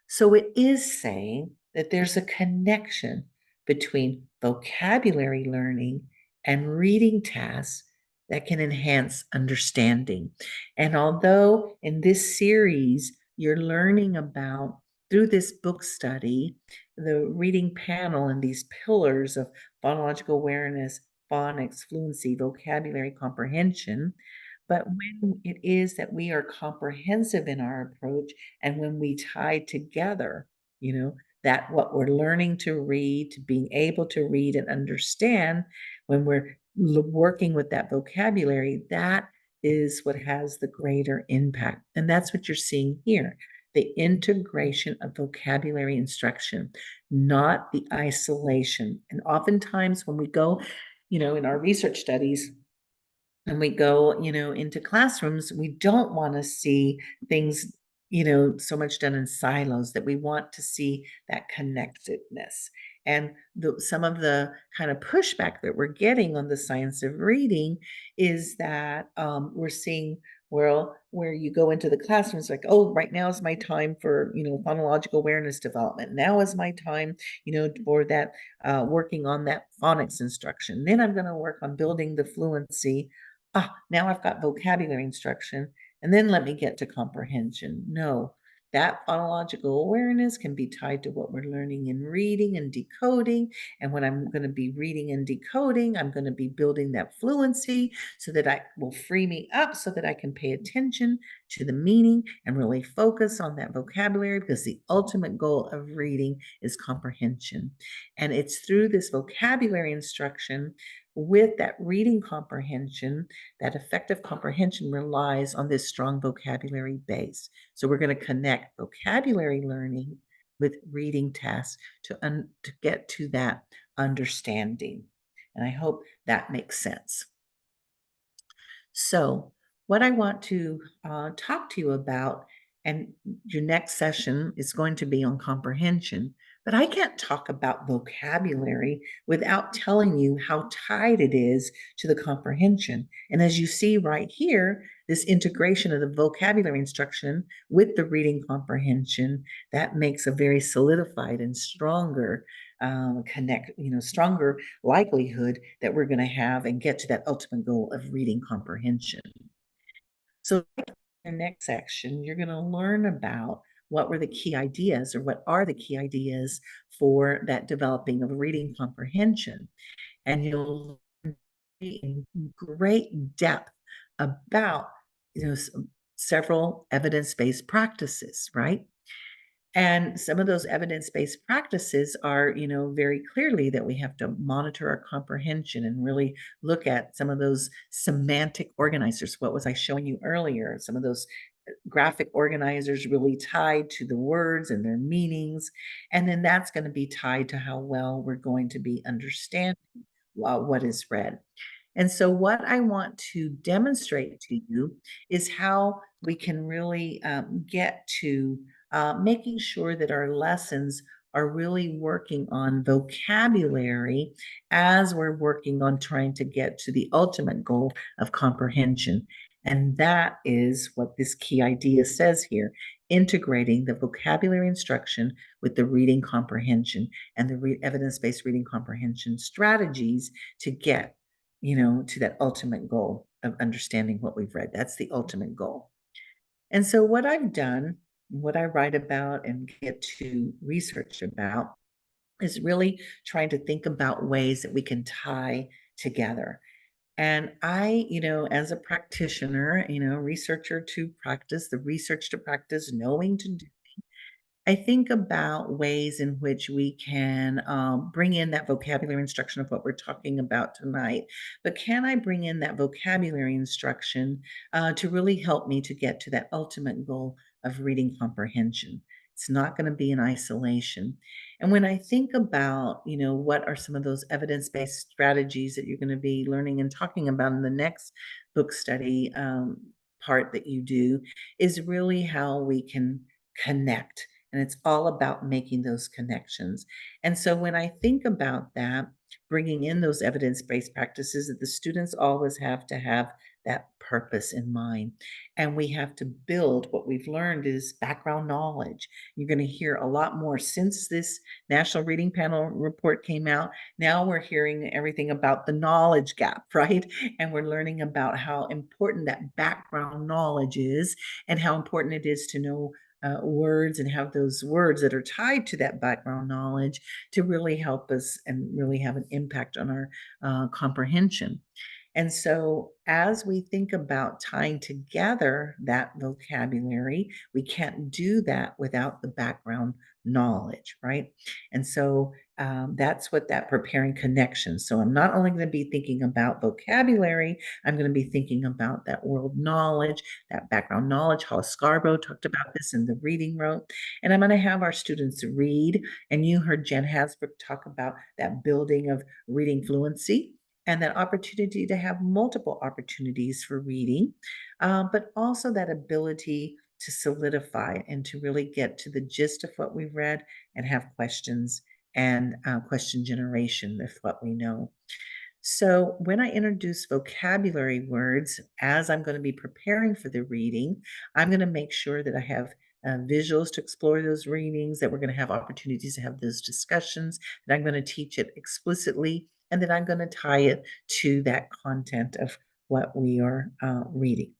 So it is saying that there's a connection between vocabulary learning and reading tasks that can enhance understanding. And although in this series, you're learning about, through this book study, the reading panel and these pillars of phonological awareness, phonics, fluency, vocabulary comprehension, but when it is that we are comprehensive in our approach and when we tie together, that what we're learning to read, to being able to read and understand, when we're working with that vocabulary, that is what has the greater impact. And that's what you're seeing here, the integration of vocabulary instruction, not the isolation. And oftentimes when we go, in our research studies, and we go, into classrooms, we don't want to see things, so much done in silos, that we want to see that connectedness. And some of the kind of pushback that we're getting on the science of reading is that we're seeing, well, where you go into the classrooms, like, oh, right now is my time for, phonological awareness development. Now is my time, for that, working on that phonics instruction. Then I'm going to work on building the fluency. Now I've got vocabulary instruction, and then let me get to comprehension. No, that phonological awareness can be tied to what we're learning in reading and decoding. And when I'm going to be reading and decoding, I'm going to be building that fluency so that I will free me up so that I can pay attention to the meaning and really focus on that vocabulary, because the ultimate goal of reading is comprehension. And it's through this vocabulary instruction with that reading comprehension, that effective comprehension relies on this strong vocabulary base. So we're going to connect vocabulary learning with reading tasks to get to that understanding. And I hope that makes sense. So what I want to talk to you about, and your next session is going to be on comprehension, but I can't talk about vocabulary without telling you how tied it is to the comprehension. And as you see right here, this integration of the vocabulary instruction with the reading comprehension, that makes a very solidified and stronger stronger likelihood that we're going to have and get to that ultimate goal of reading comprehension. So in the next section, you're going to learn about what were the key ideas or what are the key ideas for that developing of reading comprehension. And you'll learn in great depth about several evidence-based practices, right? And some of those evidence-based practices are, very clearly that we have to monitor our comprehension and really look at some of those semantic organizers. What was I showing you earlier? Some of those graphic organizers really tied to the words and their meanings. And then that's going to be tied to how well we're going to be understanding what is read. And so, what I want to demonstrate to you is how we can really get to making sure that our lessons are really working on vocabulary as we're working on trying to get to the ultimate goal of comprehension. And that is what this key idea says here, integrating the vocabulary instruction with the reading comprehension and the evidence-based reading comprehension strategies to get to that ultimate goal of understanding what we've read. That's the ultimate goal. And so what I've done, what I write about and get to research about is really trying to think about ways that we can tie together. And I, as a practitioner, researcher to practice, the research to practice, knowing to do, I think about ways in which we can bring in that vocabulary instruction of what we're talking about tonight. But can I bring in that vocabulary instruction to really help me to get to that ultimate goal of reading comprehension? It's not going to be in isolation. And when I think about, what are some of those evidence-based strategies that you're going to be learning and talking about in the next book study part that you do, is really how we can connect. And it's all about making those connections. And so when I think about that, bringing in those evidence-based practices, that the students always have to have that purpose in mind. And we have to build what we've learned is background knowledge. You're going to hear a lot more since this National Reading Panel report came out. Now we're hearing everything about the knowledge gap, right? And we're learning about how important that background knowledge is and how important it is to know words and have those words that are tied to that background knowledge to really help us and really have an impact on our comprehension. And so, as we think about tying together that vocabulary, we can't do that without the background knowledge, right? And so, that's what that preparing connections. So, I'm not only going to be thinking about vocabulary, I'm going to be thinking about that world knowledge, that background knowledge. Hollis Scarborough talked about this in the reading room. And I'm going to have our students read. And you heard Jen Hasbrook talk about that building of reading fluency and that opportunity to have multiple opportunities for reading, but also that ability to solidify and to really get to the gist of what we've read and have questions and question generation with what we know. So when I introduce vocabulary words, as I'm going to be preparing for the reading, I'm going to make sure that I have visuals to explore those readings, that we're going to have opportunities to have those discussions, that I'm going to teach it explicitly, and that I'm going to tie it to that content of what we are reading.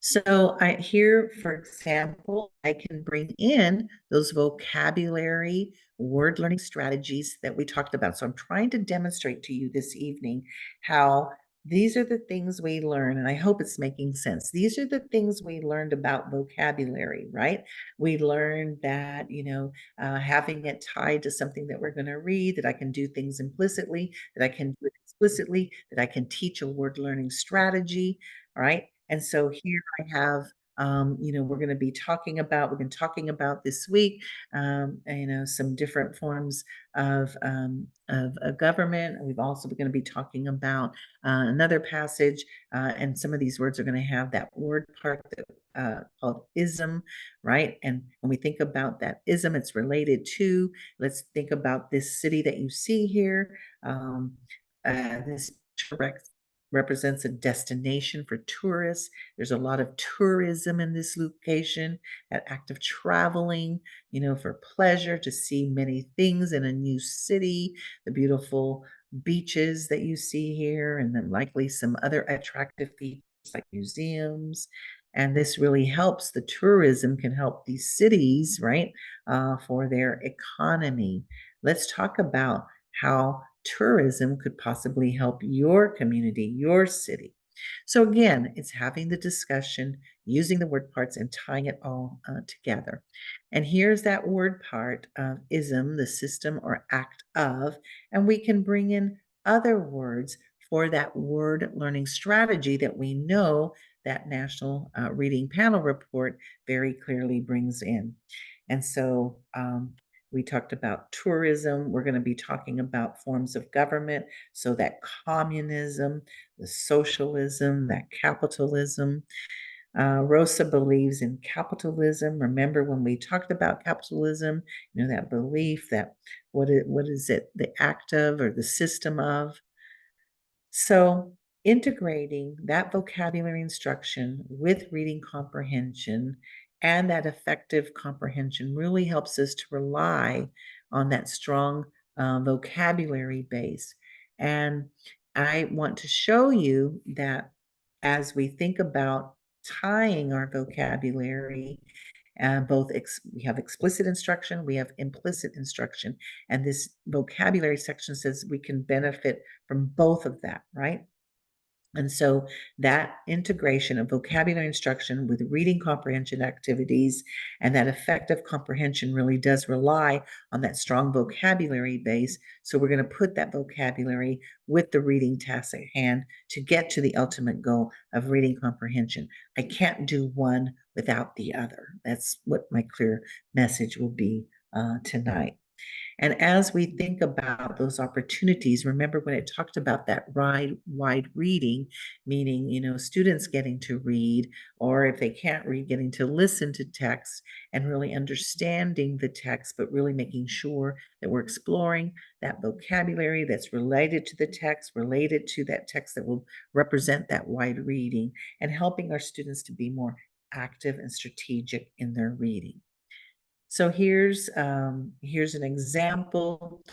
So here, for example, I can bring in those vocabulary word learning strategies that we talked about. So I'm trying to demonstrate to you this evening how these are the things we learn, and I hope it's making sense. These are the things we learned about vocabulary, right? We learned that, having it tied to something that we're going to read, that I can do things implicitly, that I can do it explicitly, that I can teach a word learning strategy, right? And so here I have, we're going to be talking about, we've been talking about this week, some different forms of a government. We've also going to be talking about another passage, and some of these words are going to have that word part that called ism, right? And when we think about that ism, it's related to, let's think about this city that you see here. This represents a destination for tourists. There's a lot of tourism in this location, that act of traveling, for pleasure, to see many things in a new city, the beautiful beaches that you see here, and then likely some other attractive features like museums. And this really helps. The tourism can help these cities, right, for their economy. Let's talk about how tourism could possibly help your community, your city. So again, it's having the discussion, using the word parts and tying it all together. And here's that word part of ism, the system or act of, and we can bring in other words for that word learning strategy that we know that National Reading Panel report very clearly brings in. And so we talked about tourism. We're going to be talking about forms of government. So that communism, the socialism, that capitalism. Rosa believes in capitalism. Remember when we talked about capitalism, that belief that what is it, the act of or the system of. So integrating that vocabulary instruction with reading comprehension and that effective comprehension really helps us to rely on that strong vocabulary base. And I want to show you that as we think about tying our vocabulary, we have explicit instruction, we have implicit instruction, and this vocabulary section says we can benefit from both of that, right? And so that integration of vocabulary instruction with reading comprehension activities and that effective comprehension really does rely on that strong vocabulary base. So we're going to put that vocabulary with the reading task at hand to get to the ultimate goal of reading comprehension. I can't do one without the other. That's what my clear message will be tonight. And as we think about those opportunities, remember when it talked about that wide reading, meaning, students getting to read, or if they can't read, getting to listen to text and really understanding the text, but really making sure that we're exploring that vocabulary that's related to the text, related to that text that will represent that wide reading, and helping our students to be more active and strategic in their reading. So here's an example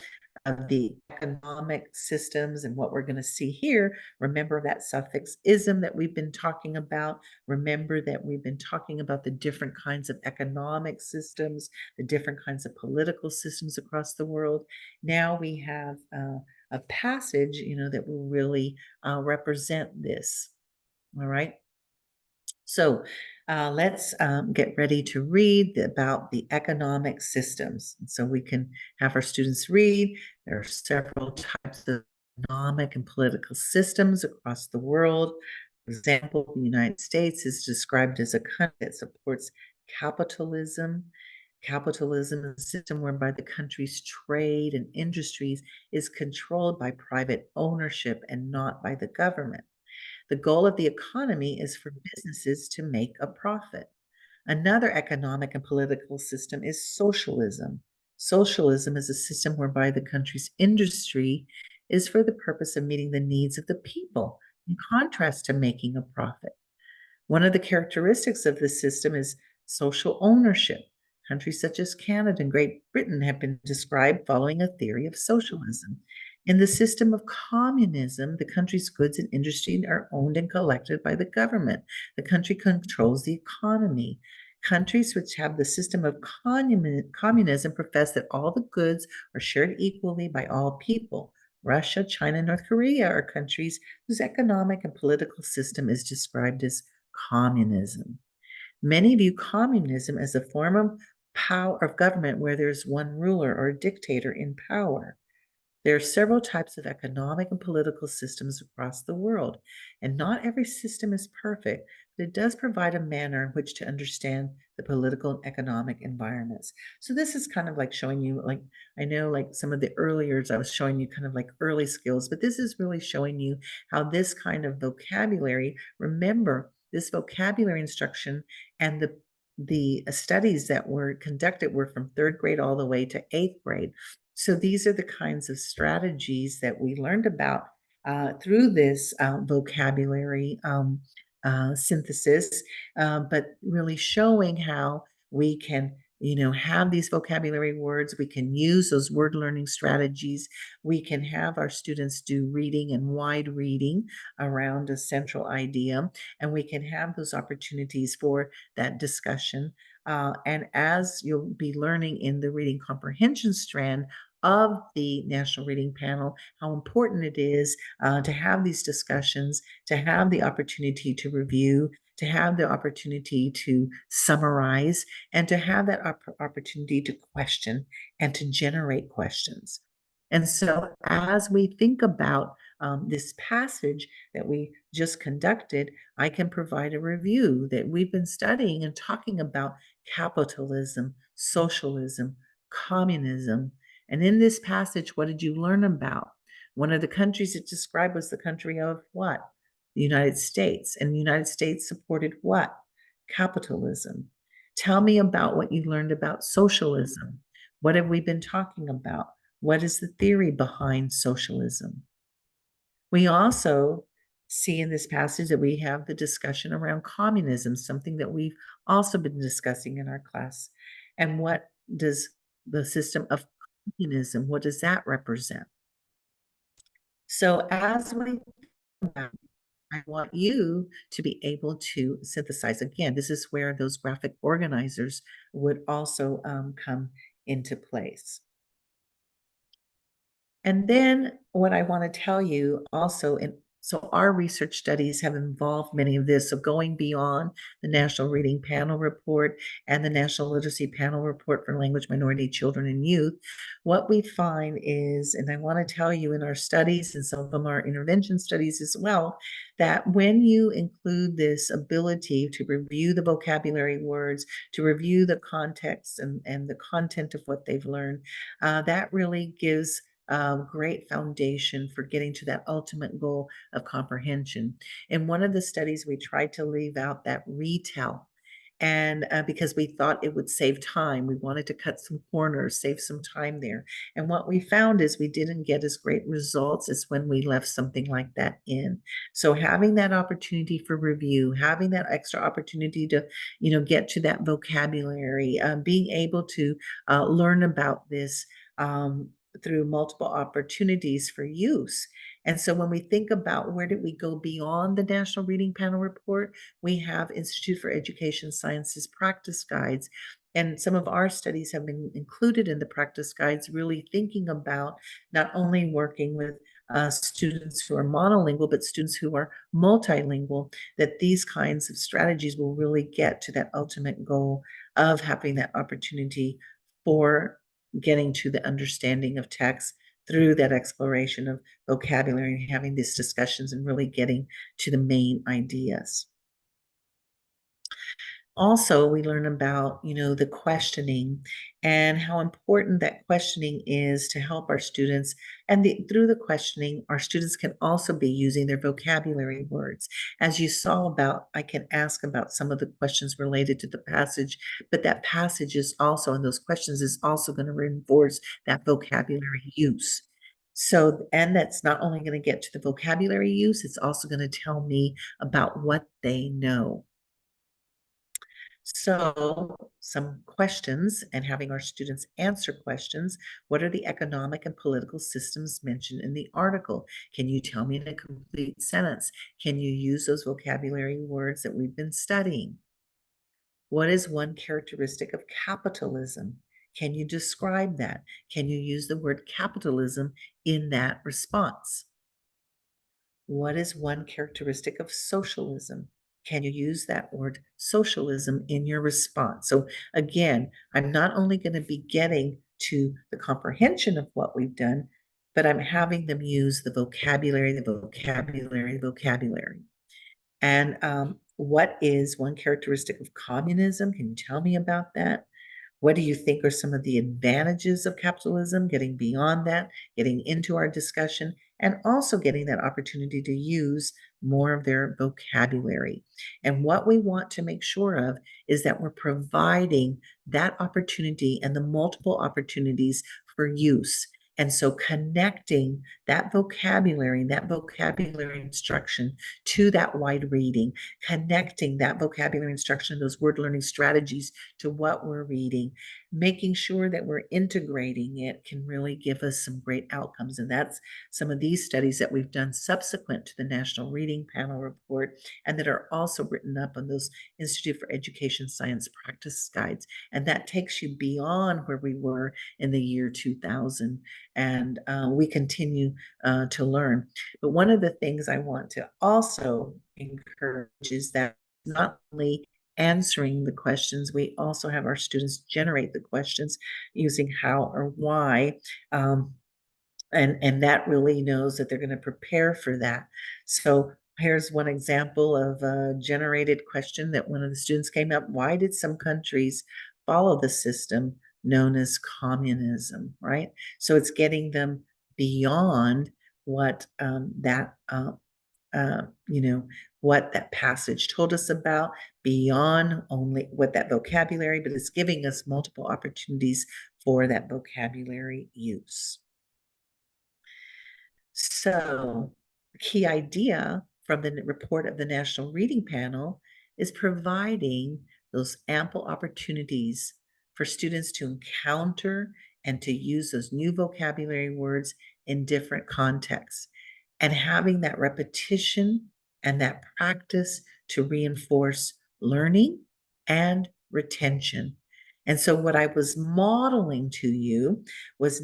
of the economic systems and what we're going to see here. Remember that suffix ism that we've been talking about. Remember that we've been talking about the different kinds of economic systems, the different kinds of political systems across the world. Now we have a passage, that will really represent this. All right. So let's get ready to read about the economic systems. So we can have our students read. There are several types of economic and political systems across the world. For example, the United States is described as a country that supports capitalism. Capitalism is a system whereby the country's trade and industries is controlled by private ownership and not by the government. The goal of the economy is for businesses to make a profit. Another economic and political system is socialism. Socialism is a system whereby the country's industry is for the purpose of meeting the needs of the people, in contrast to making a profit. One of the characteristics of this system is social ownership. Countries such as Canada and Great Britain have been described following a theory of socialism. In the system of communism, the country's goods and industry are owned and collected by the government. The country controls the economy. Countries which have the system of communism profess that all the goods are shared equally by all people. Russia, China, and North Korea are countries whose economic and political system is described as communism. Many view communism as a form of power of government where there's one ruler or a dictator in power. There are several types of economic and political systems across the world, and not every system is perfect, but it does provide a manner in which to understand the political and economic environments. So this is kind of like showing you, like, I know like some of the earliers I was showing you kind of like early skills, but this is really showing you how this kind of vocabulary, remember this vocabulary instruction and the studies that were conducted were from 3rd grade all the way to 8th grade. So these are the kinds of strategies that we learned about through this vocabulary synthesis, but really showing how we can have these vocabulary words. We can use those word learning strategies. We can have our students do reading and wide reading around a central idea, and we can have those opportunities for that discussion. And as you'll be learning in the reading comprehension strand of the National Reading Panel, how important it is to have these discussions, to have the opportunity to review, to have the opportunity to summarize, and to have that opportunity to question and to generate questions. And so as we think about this passage that we just conducted, I can provide a review that we've been studying and talking about capitalism, socialism, communism. And in this passage, what did you learn about? One of the countries it described was the country of what? The United States. And the United States supported what? Capitalism. Tell me about what you learned about socialism. What have we been talking about? What is the theory behind socialism? We also see in this passage that we have the discussion around communism, something that we've also been discussing in our class. And what does the system of communism, what does that represent? So as we I want you to be able to synthesize. Again, this is where those graphic organizers would also come into place. And then what I want to tell you also, so our research studies have involved many of this. So going beyond the National Reading Panel Report and the National Literacy Panel Report for Language Minority Children and Youth, what we find is, and I want to tell you in our studies, and some of them are intervention studies as well, that when you include this ability to review the vocabulary words, to review the context and the content of what they've learned, that really gives great foundation for getting to that ultimate goal of comprehension. In one of the studies, we tried to leave out that retell. And because we thought it would save time, we wanted to cut some corners, save some time there. And what we found is we didn't get as great results as when we left something like that in. So having that opportunity for review, having that extra opportunity to, get to that vocabulary, being able to learn about this through multiple opportunities for use. And so when we think about where did we go beyond the National Reading Panel Report, we have Institute for Education Sciences practice guides. And some of our studies have been included in the practice guides, really thinking about not only working with students who are monolingual, but students who are multilingual, that these kinds of strategies will really get to that ultimate goal of having that opportunity for getting to the understanding of text through that exploration of vocabulary and having these discussions and really getting to the main ideas. Also, we learn about, the questioning and how important that questioning is to help our students. And through the questioning, our students can also be using their vocabulary words. As you saw about, I can ask about some of the questions related to the passage, but that passage is also, and those questions is also going to reinforce that vocabulary use. So, and that's not only going to get to the vocabulary use, it's also going to tell me about what they know. So some questions and having our students answer questions. What are the economic and political systems mentioned in the article? Can you tell me in a complete sentence? Can you use those vocabulary words that we've been studying? What is one characteristic of capitalism? Can you describe that? Can you use the word capitalism in that response? What is one characteristic of socialism? Can you use that word socialism in your response? So again, I'm not only going to be getting to the comprehension of what we've done, but I'm having them use the vocabulary. And what is one characteristic of communism? Can you tell me about that? What do you think are some of the advantages of capitalism? Getting beyond that, getting into our discussion, and also getting that opportunity to use more of their vocabulary. And what we want to make sure of is that we're providing that opportunity and the multiple opportunities for use. And so connecting that vocabulary instruction to that wide reading, connecting that vocabulary instruction, those word learning strategies to what we're reading, making sure that we're integrating it can really give us some great outcomes. And that's some of these studies that we've done subsequent to the National Reading Panel report, and that are also written up on those Institute for Education Science practice guides. And that takes you beyond where we were in the year 2000. And we continue to learn. But one of the things I want to also encourage is that not only answering the questions, we also have our students generate the questions using how or why. And that really knows that they're going to prepare for that. So here's one example of a generated question that one of the students came up. Why did some countries follow the system known as communism, right? So it's getting them beyond what what that passage told us about, beyond only what that vocabulary, but it's giving us multiple opportunities for that vocabulary use. So, the key idea from the report of the National Reading Panel is providing those ample opportunities for students to encounter and to use those new vocabulary words in different contexts, and having that repetition and that practice to reinforce learning and retention. And so what I was modeling to you was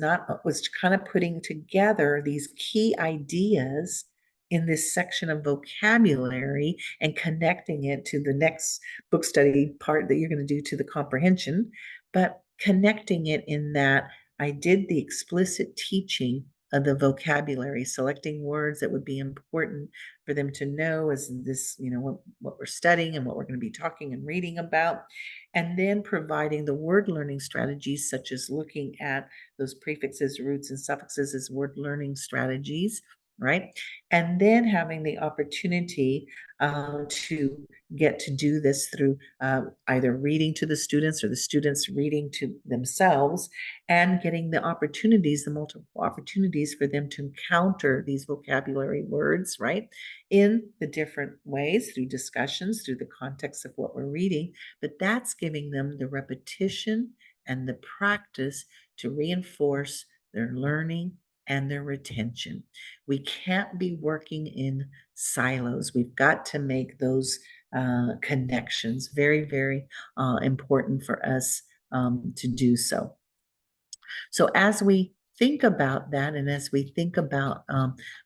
kind of putting together these key ideas in this section of vocabulary and connecting it to the next book study part that you're going to do to the comprehension, but connecting it in that I did the explicit teaching of the vocabulary, selecting words that would be important for them to know as this, what we're studying and what we're going to be talking and reading about. And then providing the word learning strategies, such as looking at those prefixes, roots, and suffixes as word learning strategies, right? And then having the opportunity to get to do this through either reading to the students or the students reading to themselves, and getting the opportunities, the multiple opportunities for them to encounter these vocabulary words, right? In the different ways, through discussions, through the context of what we're reading, but that's giving them the repetition and the practice to reinforce their learning and their retention. We can't be working in silos. We've got to make those connections very, very important for us to do so. So as we think about that, and as we think about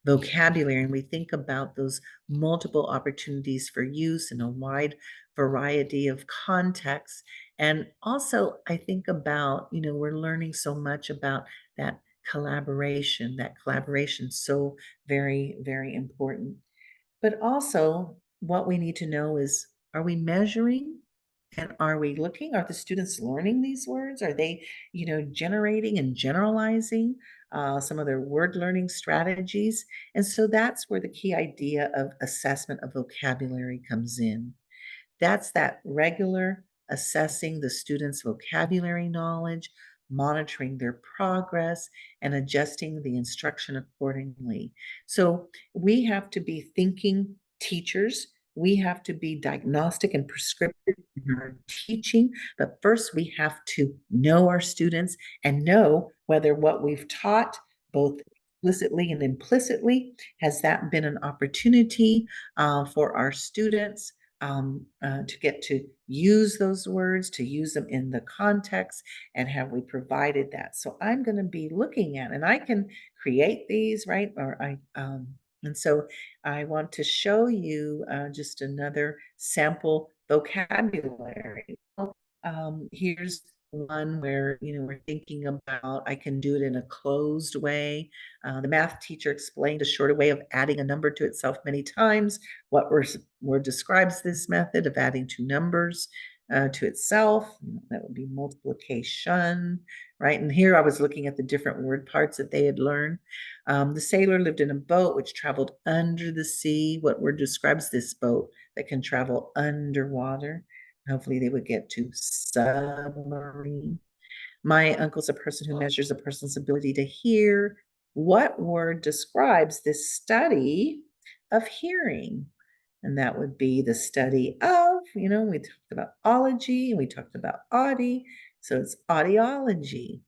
vocabulary, and we think about those multiple opportunities for use in a wide variety of contexts, and also I think about, we're learning so much about that collaboration so very, very important. But also what we need to know is, are we measuring? And are we looking? Are the students learning these words? Are they, generating and generalizing some of their word learning strategies? And so that's where the key idea of assessment of vocabulary comes in. That's that regular assessing the students' vocabulary knowledge, monitoring their progress, and adjusting the instruction accordingly. So we have to be thinking teachers. We have to be diagnostic and prescriptive in our teaching, but first we have to know our students and know whether what we've taught, both explicitly and implicitly, has that been an opportunity for our students to get to use those words, to use them in the context, and have we provided that? So I'm going to be looking at, and I can create these, right? And so I want to show you just another sample vocabulary. Here's one where, we're thinking about, I can do it in a closed way. The math teacher explained a shorter way of adding a number to itself many times. What word describes this method of adding two numbers to itself? That would be multiplication, right? And here I was looking at the different word parts that they had learned. The sailor lived in a boat which traveled under the sea. What word describes this boat that can travel underwater? Hopefully they would get to submarine. My uncle's a person who measures a person's ability to hear. What word describes this study of hearing? And that would be the study of, we talked about ology and we talked about audi. So it's audiology.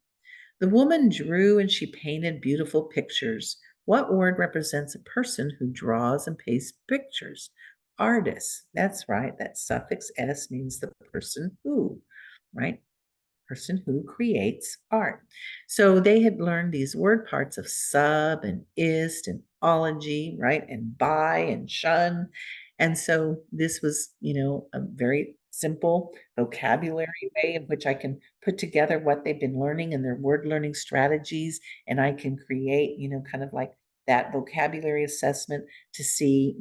The woman drew and she painted beautiful pictures. What word represents a person who draws and paints pictures? Artist. That's right. That suffix S means the person who, right? Person who creates art. So they had learned these word parts of sub and ist and ology, right? And by and shun. And so this was, a very simple vocabulary way in which I can put together what they've been learning and their word learning strategies. And I can create, kind of like that vocabulary assessment to see,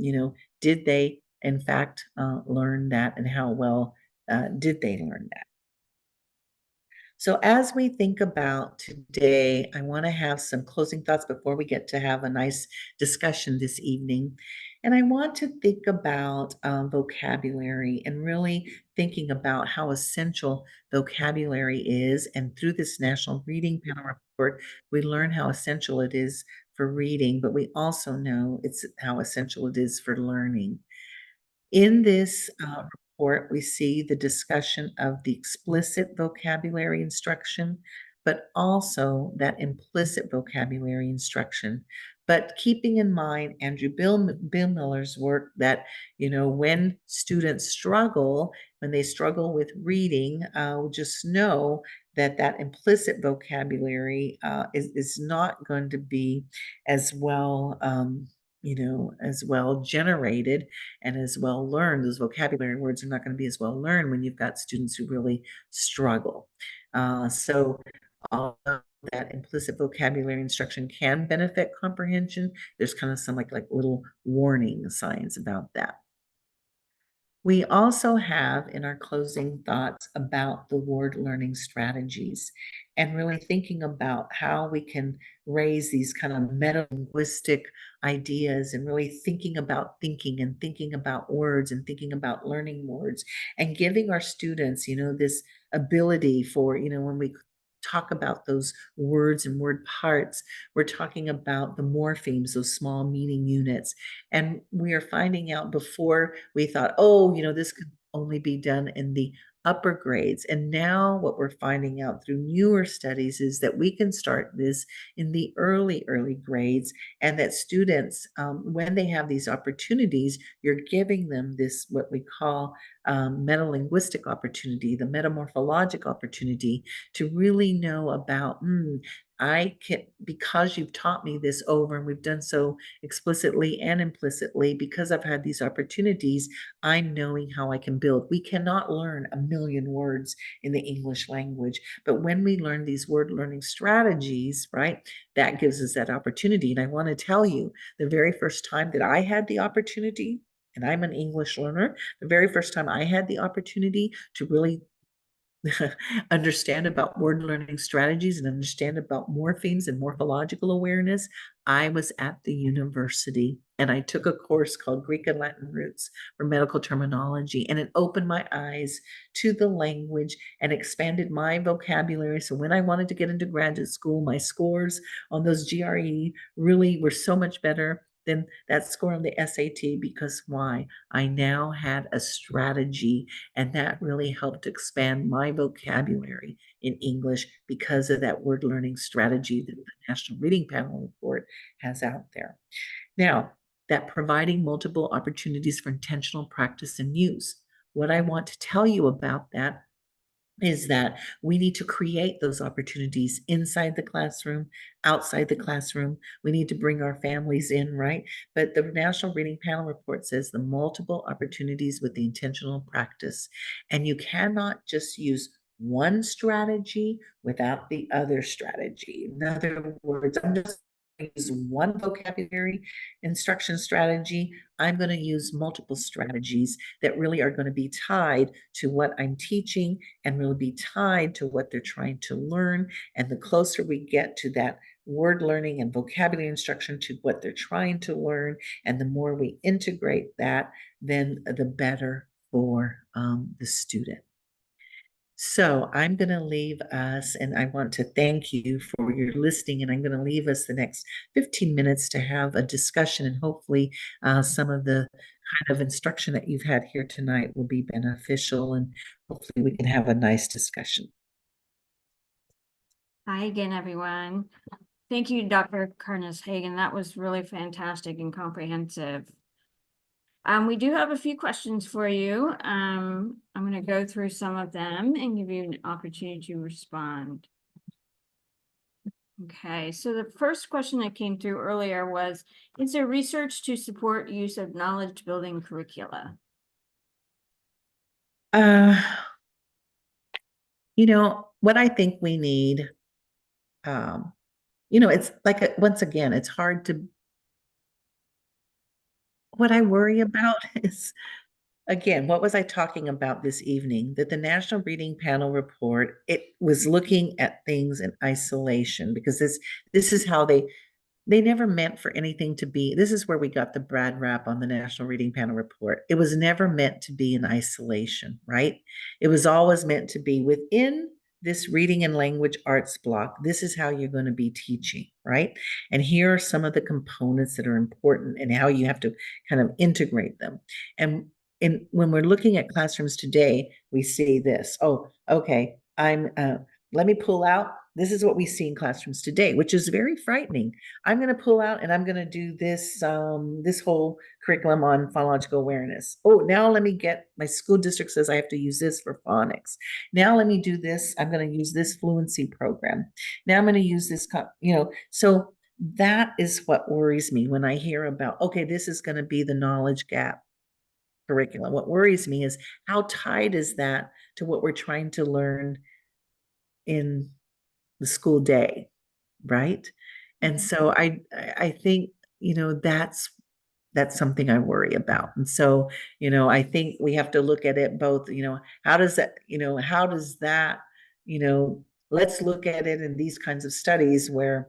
did they in fact learn that, and how well did they learn that? So, as we think about today, I want to have some closing thoughts before we get to have a nice discussion this evening. And I want to think about vocabulary and really thinking about how essential vocabulary is. And through this National Reading Panel report, we learn how essential it is for reading, but we also know it's how essential it is for learning. In this report, we see the discussion of the explicit vocabulary instruction, but also that implicit vocabulary instruction. But keeping in mind Andrew Bill Miller's work that, when students struggle, when they struggle with reading, just know that that implicit vocabulary is not going to be as well, as well generated and as well learned. Those vocabulary words are not going to be as well learned when you've got students who really struggle. So although that implicit vocabulary instruction can benefit comprehension, there's kind of some like little warning signs about that. We also have in our closing thoughts about the word learning strategies and really thinking about how we can raise these kind of meta-linguistic ideas and really thinking about thinking and thinking about words and thinking about learning words and giving our students, this ability for, when we talk about those words and word parts, we're talking about the morphemes, those small meaning units. And we are finding out before we thought, oh, this could only be done in the upper grades. And now what we're finding out through newer studies is that we can start this in the early grades, and that students, when they have these opportunities, you're giving them this, what we call metalinguistic opportunity, the metamorphologic opportunity to really know about, I can, because you've taught me this over and we've done so explicitly and implicitly, because I've had these opportunities, I'm knowing how I can build. We cannot learn a million words in the English language, but when we learn these word learning strategies, right, that gives us that opportunity. And I want to tell you, the very first time that I had the opportunity, and I'm an English learner, the very first time I had the opportunity to really understand about word learning strategies and understand about morphemes and morphological awareness, I was at the university and I took a course called Greek and Latin Roots for Medical Terminology, and it opened my eyes to the language and expanded my vocabulary. So when I wanted to get into graduate school, my scores on those GRE really were so much better than that score on the SAT. Because why? I now had a strategy, and that really helped expand my vocabulary in English because of that word learning strategy that the National Reading Panel report has out there. Now, that providing multiple opportunities for intentional practice and use. What I want to tell you about that is that we need to create those opportunities inside the classroom, outside the classroom. We need to bring our families in, right? But the National Reading Panel report says the multiple opportunities with the intentional practice. And you cannot just use one strategy without the other strategy. In other words, I'm just use one vocabulary instruction strategy. I'm going to use multiple strategies that really are going to be tied to what I'm teaching and really be tied to what they're trying to learn. And the closer we get to that word learning and vocabulary instruction to what they're trying to learn, and the more we integrate that, then the better for the student. So I'm going to leave us, and I want to thank you for your listening. And I'm going to leave us the next 15 minutes to have a discussion, and hopefully some of the kind of instruction that you've had here tonight will be beneficial, and hopefully we can have a nice discussion. Hi again, everyone. Thank you, Dr. Cardenas-Hagan. That was really fantastic and comprehensive. We do have a few questions for you. I'm going to go through some of them and give you an opportunity to respond. Okay, so the first question that came through earlier was, is there research to support use of knowledge building curricula? You know, what I think we need, it's like, once again, it's hard to, what I worry about is, again, what was I talking about this evening? That the National Reading Panel report, it was looking at things in isolation, because this is how they never meant for anything to be. This is where we got the bad rap on the National Reading Panel report. It was never meant to be in isolation, right? It was always meant to be within this reading and language arts block. This is how you're going to be teaching, right? And here are some of the components that are important and how you have to kind of integrate them. And when we're looking at classrooms today, we see this. Oh, okay, let me pull out. This is what we see in classrooms today, which is very frightening. I'm going to pull out and I'm going to do this this whole curriculum on phonological awareness. Oh, now let me get, my school district says I have to use this for phonics. Now let me do this. I'm going to use this fluency program. Now I'm going to use this, so that is what worries me when I hear about, okay, this is going to be the knowledge gap curriculum. What worries me is how tied is that to what we're trying to learn in the school day, right? And so I think, that's something I worry about. And so, I think we have to look at it both, how does that, let's look at it in these kinds of studies where,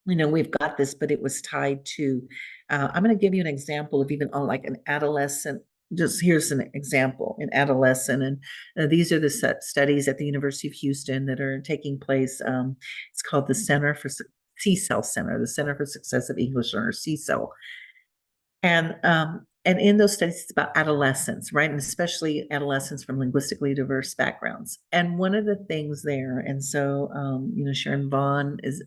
we've got this, but it was tied to, I'm going to give you an example of even on like an adolescent. Just here's an example in adolescent, and these are the studies at the University of Houston that are taking place. It's called the Center for CSEL Center, the Center for Success of English Learners, CSEL. And in those studies, it's about adolescents, right? And especially adolescents from linguistically diverse backgrounds. And one of the things there, and so, Sharon Vaughn is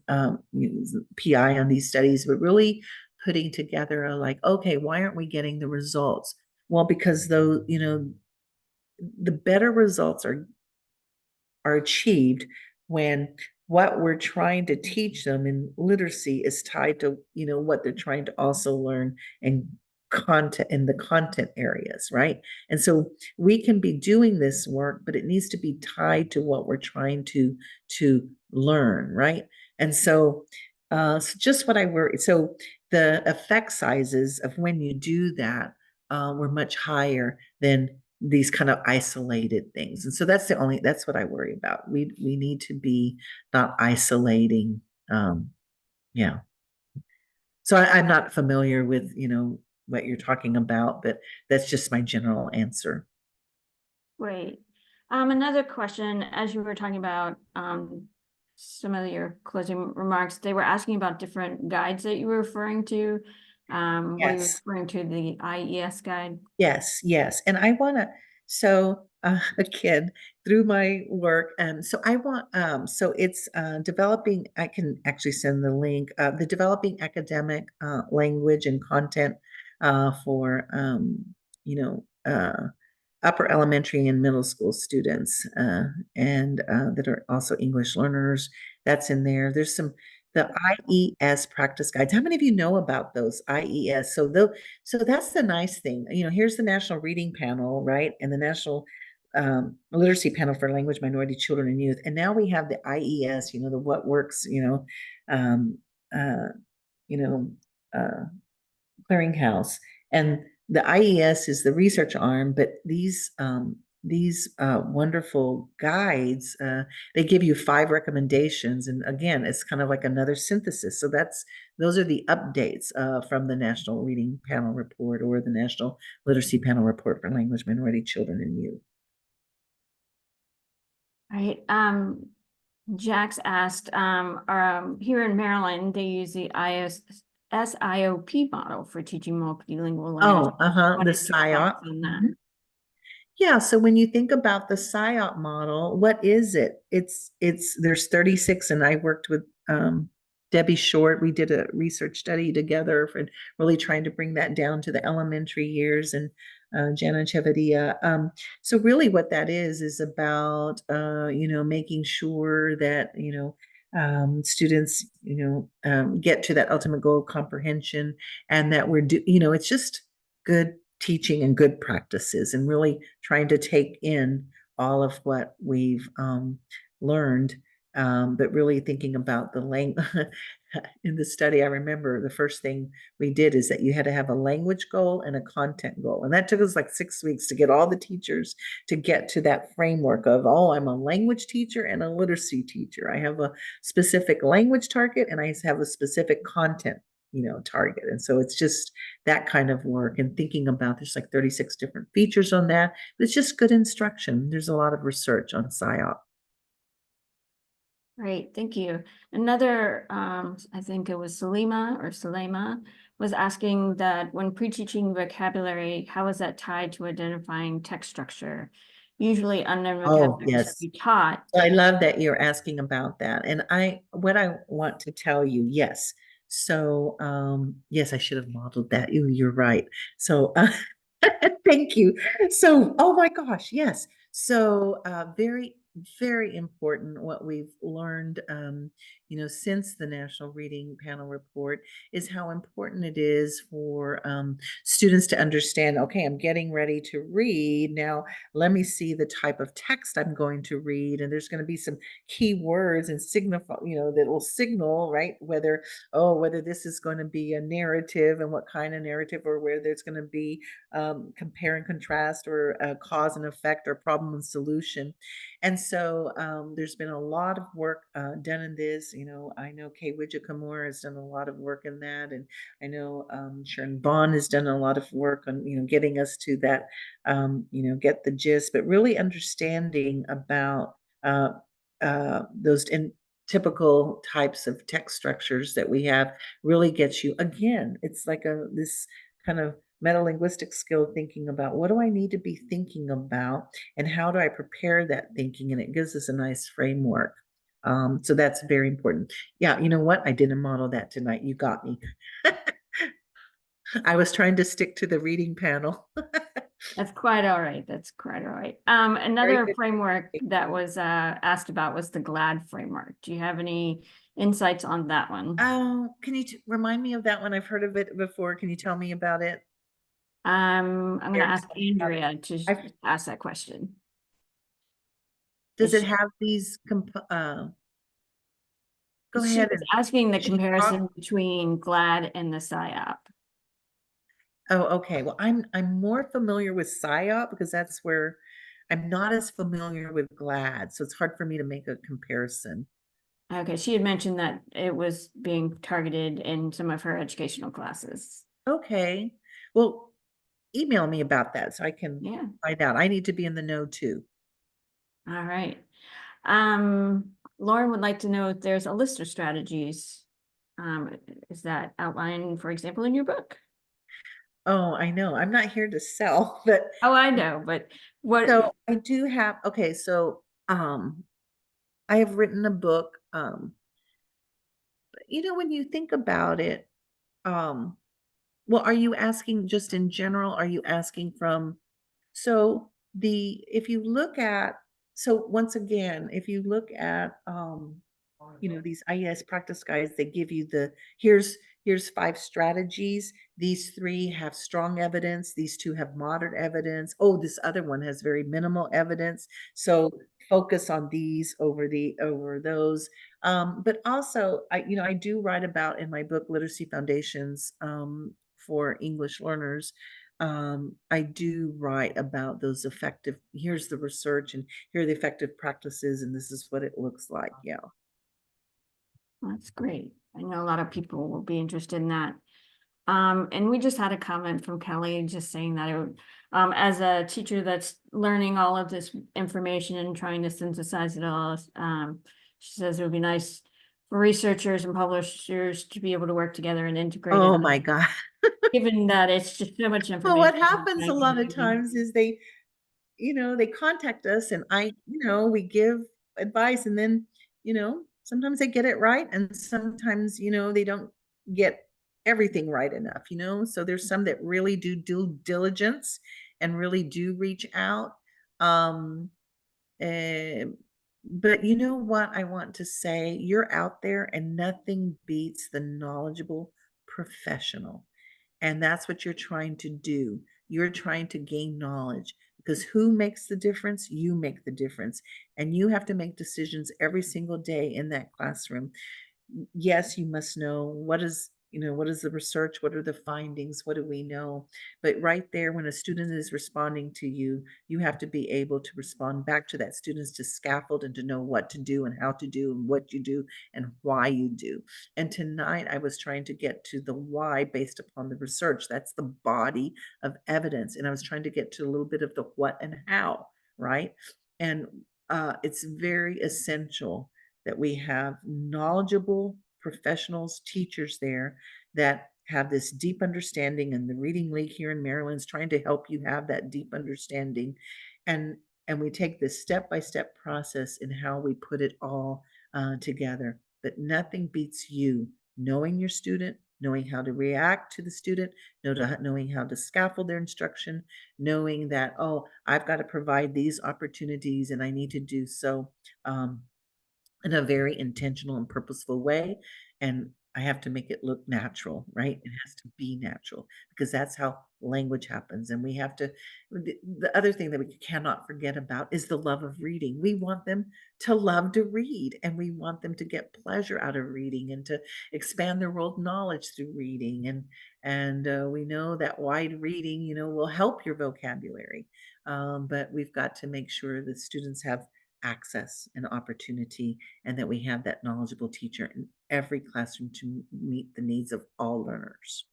PI on these studies, but really putting together like, okay, why aren't we getting the results? Well, because those, the better results are achieved when what we're trying to teach them in literacy is tied to, what they're trying to also learn and content in the content areas, right? And so we can be doing this work, but it needs to be tied to what we're trying to learn, right? And so just what I worry. So the effect sizes of when you do that were much higher than these kind of isolated things. And so that's what I worry about. We need to be not isolating. Yeah. So I'm not familiar with, what you're talking about, but that's just my general answer. Great. Another question, as you were talking about some of your closing remarks, they were asking about different guides that you were referring to. Were you Yes. referring to the IES guide? Yes. And I want to, so again, through my work, so I want, so it's developing, I can actually send the link, the developing academic language and content for, upper elementary and middle school students, and that are also English learners. That's in there. There's the IES practice guides. How many of you know about those IES? So that's the nice thing. Here's the National Reading Panel, right? And the National Literacy Panel for Language Minority Children and Youth. And now we have the IES, the what works, um, uh, you know, clearinghouse. And the IES is the research arm, but these wonderful guides, they give you 5 recommendations. And again, it's kind of like another synthesis. So those are the updates from the National Reading Panel Report or the National Literacy Panel Report for Language Minority Children and Youth. Right. Jax asked, here in Maryland, they use the SIOP model for teaching multilingual language. The What is your thoughts PSYOP. on that? Yeah, so when you think about the PSYOP model, what is it? There's 36, and I worked with Debbie Short. We did a research study together for really trying to bring that down to the elementary years, and Jana Chevadia. So really what that is about making sure that students get to that ultimate goal of comprehension, and that it's just good teaching and good practices, and really trying to take in all of what we've learned, but really thinking about the language. In the study, I remember the first thing we did is that you had to have a language goal and a content goal. And that took us like 6 weeks to get all the teachers to get to that framework of, oh, I'm a language teacher and a literacy teacher. I have a specific language target, and I have a specific content target. And so it's just that kind of work, and thinking about, there's like 36 different features on that. It's just good instruction. There's a lot of research on PSYOP. Great, thank you. Another, I think it was Salema, was asking that when pre-teaching vocabulary, how is that tied to identifying text structure? Usually unknown vocabulary yes. should be taught. I love that you're asking about that. And what I want to tell you, yes. So, yes, I should have modeled that. You're right. So, thank you. So, oh my gosh, yes. So, very, very important what we've learned, since the National Reading Panel report, is how important it is for students to understand, okay, I'm getting ready to read. Now, let me see the type of text I'm going to read. And there's going to be some key words and signify, that will signal, right, whether this is going to be a narrative, and what kind of narrative, or whether it's going to be compare and contrast, or cause and effect, or problem and solution. And so there's been a lot of work done in this. I know Kay Widget-Kamura has done a lot of work in that, and I know Sharon Vaughn has done a lot of work on getting us to that, get the gist, but really understanding about those typical types of text structures that we have really gets you, again, it's like this kind of metalinguistic skill, thinking about, what do I need to be thinking about, and how do I prepare that thinking? And it gives us a nice framework. So that's very important. Yeah, you know what? I didn't model that tonight. You got me. I was trying to stick to the reading panel. That's quite all right. That's quite all right. Another framework that was asked about was the GLAD framework. Do you have any insights on that one? Can you remind me of that one? I've heard of it before. Can you tell me about it? I'm going to ask Andrea to ask that question. Does it have these go ahead. She's asking the comparison between GLAD and the PSYOP. Oh, okay. Well, I'm more familiar with PSYOP, because that's where I'm not as familiar with GLAD, so it's hard for me to make a comparison. Okay, she had mentioned that it was being targeted in some of her educational classes. Okay. Well, email me about that so I can find out. I need to be in the know too. All right. Lauren would like to know if there's a list of strategies. Is that outlined, for example, in your book? Oh, I know. I'm not here to sell, but oh, I know, but what? So I do have. Okay, so I have written a book. When you think about it, well, are you asking just in general? Are you asking from? So if you look at, so once again, if you look at these IES practice guides, they give you here's 5 strategies. These 3 have strong evidence. These 2 have moderate evidence. Oh, this other one has very minimal evidence. So focus on these over those. But also, I do write about in my book, Literacy Foundations for English Learners. I do write about those effective, here's the research, and here are the effective practices, and this is what it looks like. Yeah. That's great. I know a lot of people will be interested in that. And we just had a comment from Kelly just saying that it would, as a teacher that's learning all of this information and trying to synthesize it all, she says it would be nice for researchers and publishers to be able to work together and integrate Oh it, my God. given that it's just so much information. Well, what happens a like, lot of times is they contact us and we give advice, and then, sometimes they get it right and sometimes, they don't get everything right enough, so there's some that really do due diligence and really do reach out. Um, eh, but you know what I want to say? You're out there and nothing beats the knowledgeable professional. And that's what you're trying to do. You're trying to gain knowledge, because who makes the difference? You make the difference. And you have to make decisions every single day in that classroom. Yes, you must know what is the research, what are the findings, what do we know? But right there, when a student is responding to you, you have to be able to respond back to that student, to scaffold and to know what to do and how to do and what you do and why you do. And tonight I was trying to get to the why based upon the research. That's the body of evidence. And I was trying to get to a little bit of the what and how, right? And it's very essential that we have knowledgeable professionals, teachers there that have this deep understanding. And the Reading League here in Maryland is trying to help you have that deep understanding. And we take this step-by-step process in how we put it all together. But nothing beats you knowing your student, knowing how to react to the student, knowing how to scaffold their instruction, knowing that, oh, I've got to provide these opportunities and I need to do so in a very intentional and purposeful way. And I have to make it look natural, right? It has to be natural, because that's how language happens. And we have to, the other thing that we cannot forget about is the love of reading. We want them to love to read, and we want them to get pleasure out of reading and to expand their world knowledge through reading. And we know that wide reading, will help your vocabulary. But we've got to make sure that students have access and opportunity, and that we have that knowledgeable teacher in every classroom to meet the needs of all learners.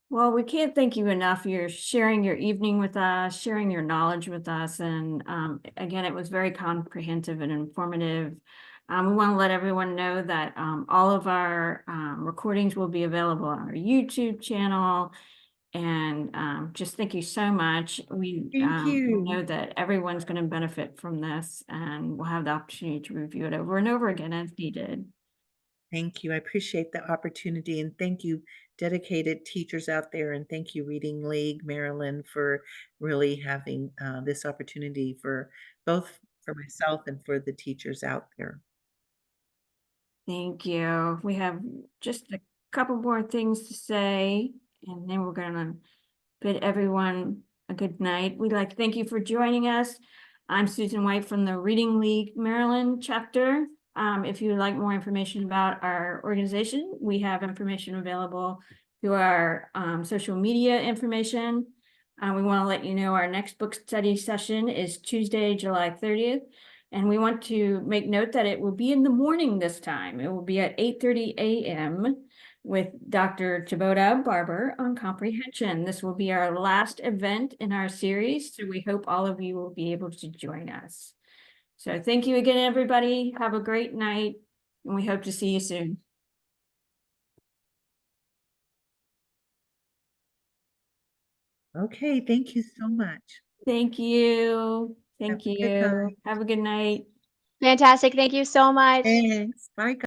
Well, we can't thank you enough. You're sharing your evening with us, sharing your knowledge with us. And again, it was very comprehensive and informative. We want to let everyone know that all of our recordings will be available on our YouTube channel. And just thank you so much. We Thank you. know that everyone's going to benefit from this, and we'll have the opportunity to review it over and over again as needed. Thank you. I appreciate the opportunity, and thank you, dedicated teachers out there, and thank you, Reading League Maryland, for really having this opportunity for both for myself and for the teachers out there. Thank you. We have just a couple more things to say, and then we're going to bid everyone a good night. We'd like to thank you for joining us. I'm Susan White from the Reading League Maryland chapter. If you would like more information about our organization, we have information available through our social media information. We want to let you know our next book study session is Tuesday, July 30th. And we want to make note that it will be in the morning this time. It will be at 8:30 a.m. with Dr. Taboda Barber on comprehension. This will be our last event in our series, so we hope all of you will be able to join us. So thank you again, everybody. Have a great night, and we hope to see you soon. Okay, thank you so much. Thank you. Thank Have a good you. night. Have a good night. Fantastic. Thank you so much. Thanks. Bye, guys.